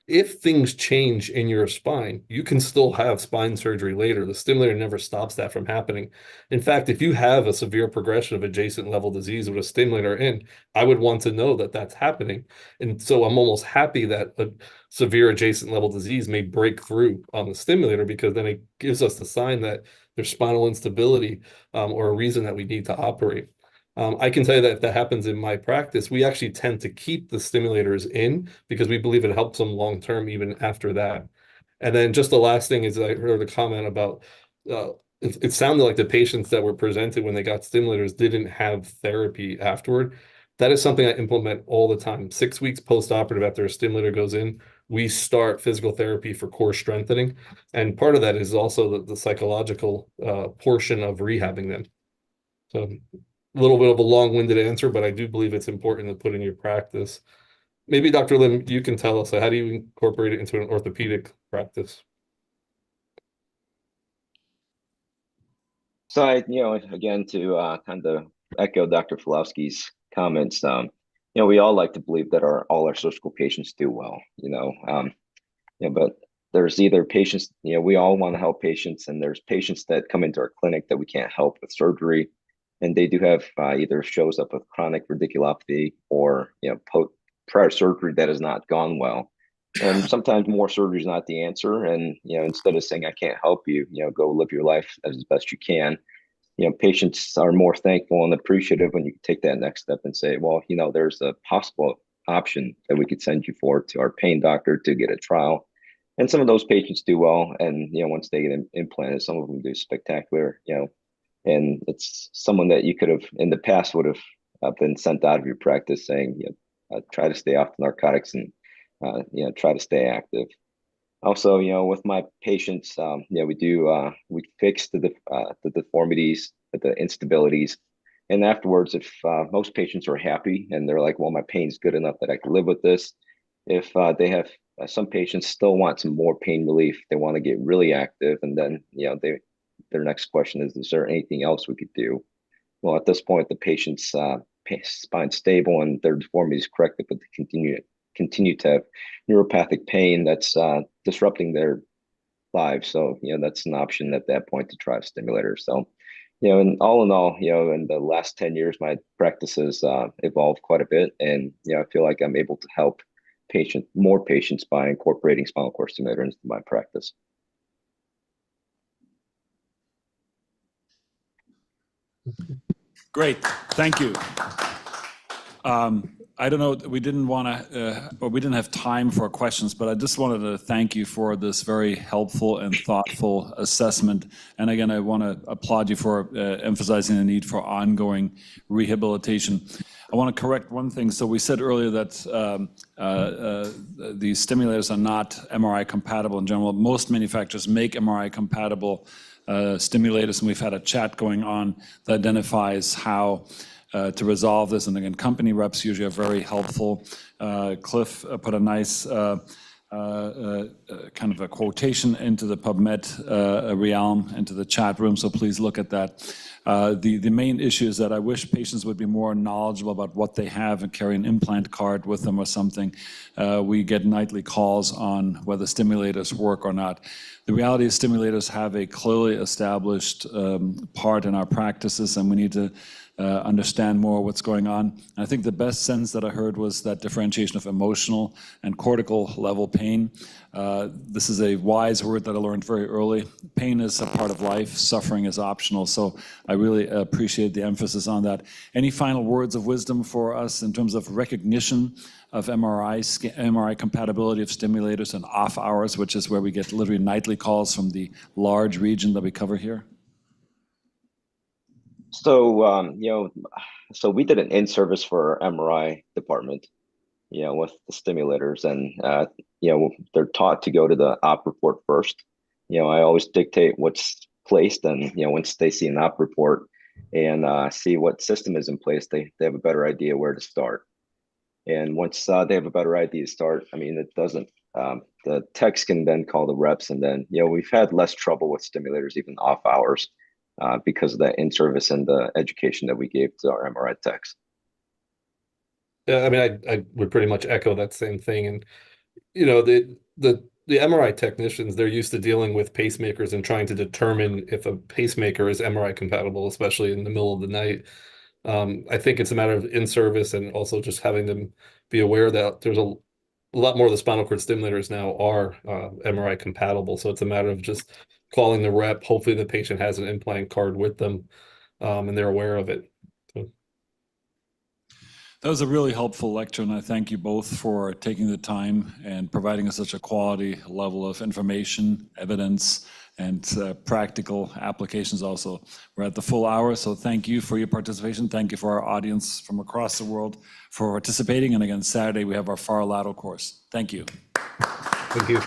If things change in your spine, you can still have spine surgery later. The stimulator never stops that from happening. In fact, if you have a severe progression of adjacent level disease with a stimulator in, I would want to know that that's happening. And so I'm almost happy that a severe adjacent level disease may break through on the stimulator, because then it gives us the sign that there's spinal instability, or a reason that we need to operate. I can tell you that if that happens in my practice, we actually tend to keep the stimulators in, because we believe it helps them long term even after that. And then just the last thing is, I heard a comment about it sounded like the patients that were presented when they got stimulators didn't have therapy afterward. That is something I implement all the time. 6 weeks post-operative, after a stimulator goes in, we start physical therapy for core strengthening. And part of that is also the psychological portion of rehabbing them. So a little bit of a long-winded answer, but I do believe it's important to put in your practice. Maybe Dr. Lim, you can tell us, how do you incorporate it into an orthopedic practice? So again, to kind of echo Dr. Falowski's comments, we all like to believe that all our surgical patients do well, but there's either patients, we all want to help patients, and there's patients that come into our clinic that we can't help with surgery. And they do have either shows up with chronic radiculopathy, or prior surgery that has not gone well. And sometimes more surgery is not the answer. And instead of saying I can't help you, go live your life as best you can. Patients are more thankful and appreciative when you take that next step and say, well, there's a possible option that we could send you to our pain doctor to get a trial. And some of those patients do well, and once they get implanted, some of them do spectacular. And it's someone that you could have in the past would have been sent out of your practice saying, try to stay off the narcotics and try to stay active. Also, with my patients, we fix the deformities, the instabilities, and afterwards, if most patients are happy and they're like, well, my pain's good enough that I can live with this. If they have some patients still want some more pain relief, they want to get really active, and then their next question is there anything else we could do? Well, at this point, the patient's spine's stable and their deformity is corrected, but they continue to have neuropathic pain that's disrupting their lives. So, that's an option at that point to try a stimulator. So, and all in all, in the last 10 years, my practice has evolved quite a bit. And, I feel like I'm able to help more patients by incorporating spinal cord stimulator into my practice. Great, thank you. I don't know, we didn't want to, or we didn't have time for questions, but I just wanted to thank you for this very helpful and thoughtful assessment. And again, I want to applaud you for emphasizing the need for ongoing rehabilitation. I want to correct one thing. So we said earlier that these stimulators are not MRI compatible in general. Most manufacturers make MRI compatible stimulators, and we've had a chat going on that identifies how to resolve this. And again, company reps usually are very helpful. Cliff put a nice kind of a quotation into the PubMed realm, into the chat room, so please look at that. The main issue is that I wish patients would be more knowledgeable about what they have and carry an implant card with them or something. We get nightly calls on whether stimulators work or not. The reality is stimulators have a clearly established part in our practices, and we need to understand more what's going on. I think the best sense that I heard was that differentiation of emotional and cortical level pain. This is a wise word that I learned very early. Pain is a part of life, suffering is optional. So I really appreciate the emphasis on that. Any final words of wisdom for us in terms of recognition of MRI compatibility of stimulators and off hours, which is where we get literally nightly calls from the large region that we cover here? So, so we did an in-service for our MRI department, with the stimulators, and, they're taught to go to the op report first. I always dictate what's placed, and, once they see an op report and see what system is in place, they have a better idea where to start. And once they have a better idea to start, it doesn't, the techs can then call the reps, and then, we've had less trouble with stimulators, even off hours. Because of that in-service and the education that we gave to our MRI techs. Yeah, I would pretty much echo that same thing. And, the MRI technicians, they're used to dealing with pacemakers and trying to determine if a pacemaker is MRI compatible, especially in the middle of the night. I think it's a matter of in-service and also just having them be aware that there's a lot more of the spinal cord stimulators now are MRI compatible. So it's a matter of just calling the rep. Hopefully the patient has an implant card with them, and they're aware of it. So. That was a really helpful lecture, and I thank you both for taking the time and providing us such a quality level of information, evidence, and practical applications also. We're at the full hour, so thank you for your participation. Thank you for our audience from across the world for participating. And again, Saturday we have our far lateral course. Thank you. Thank you.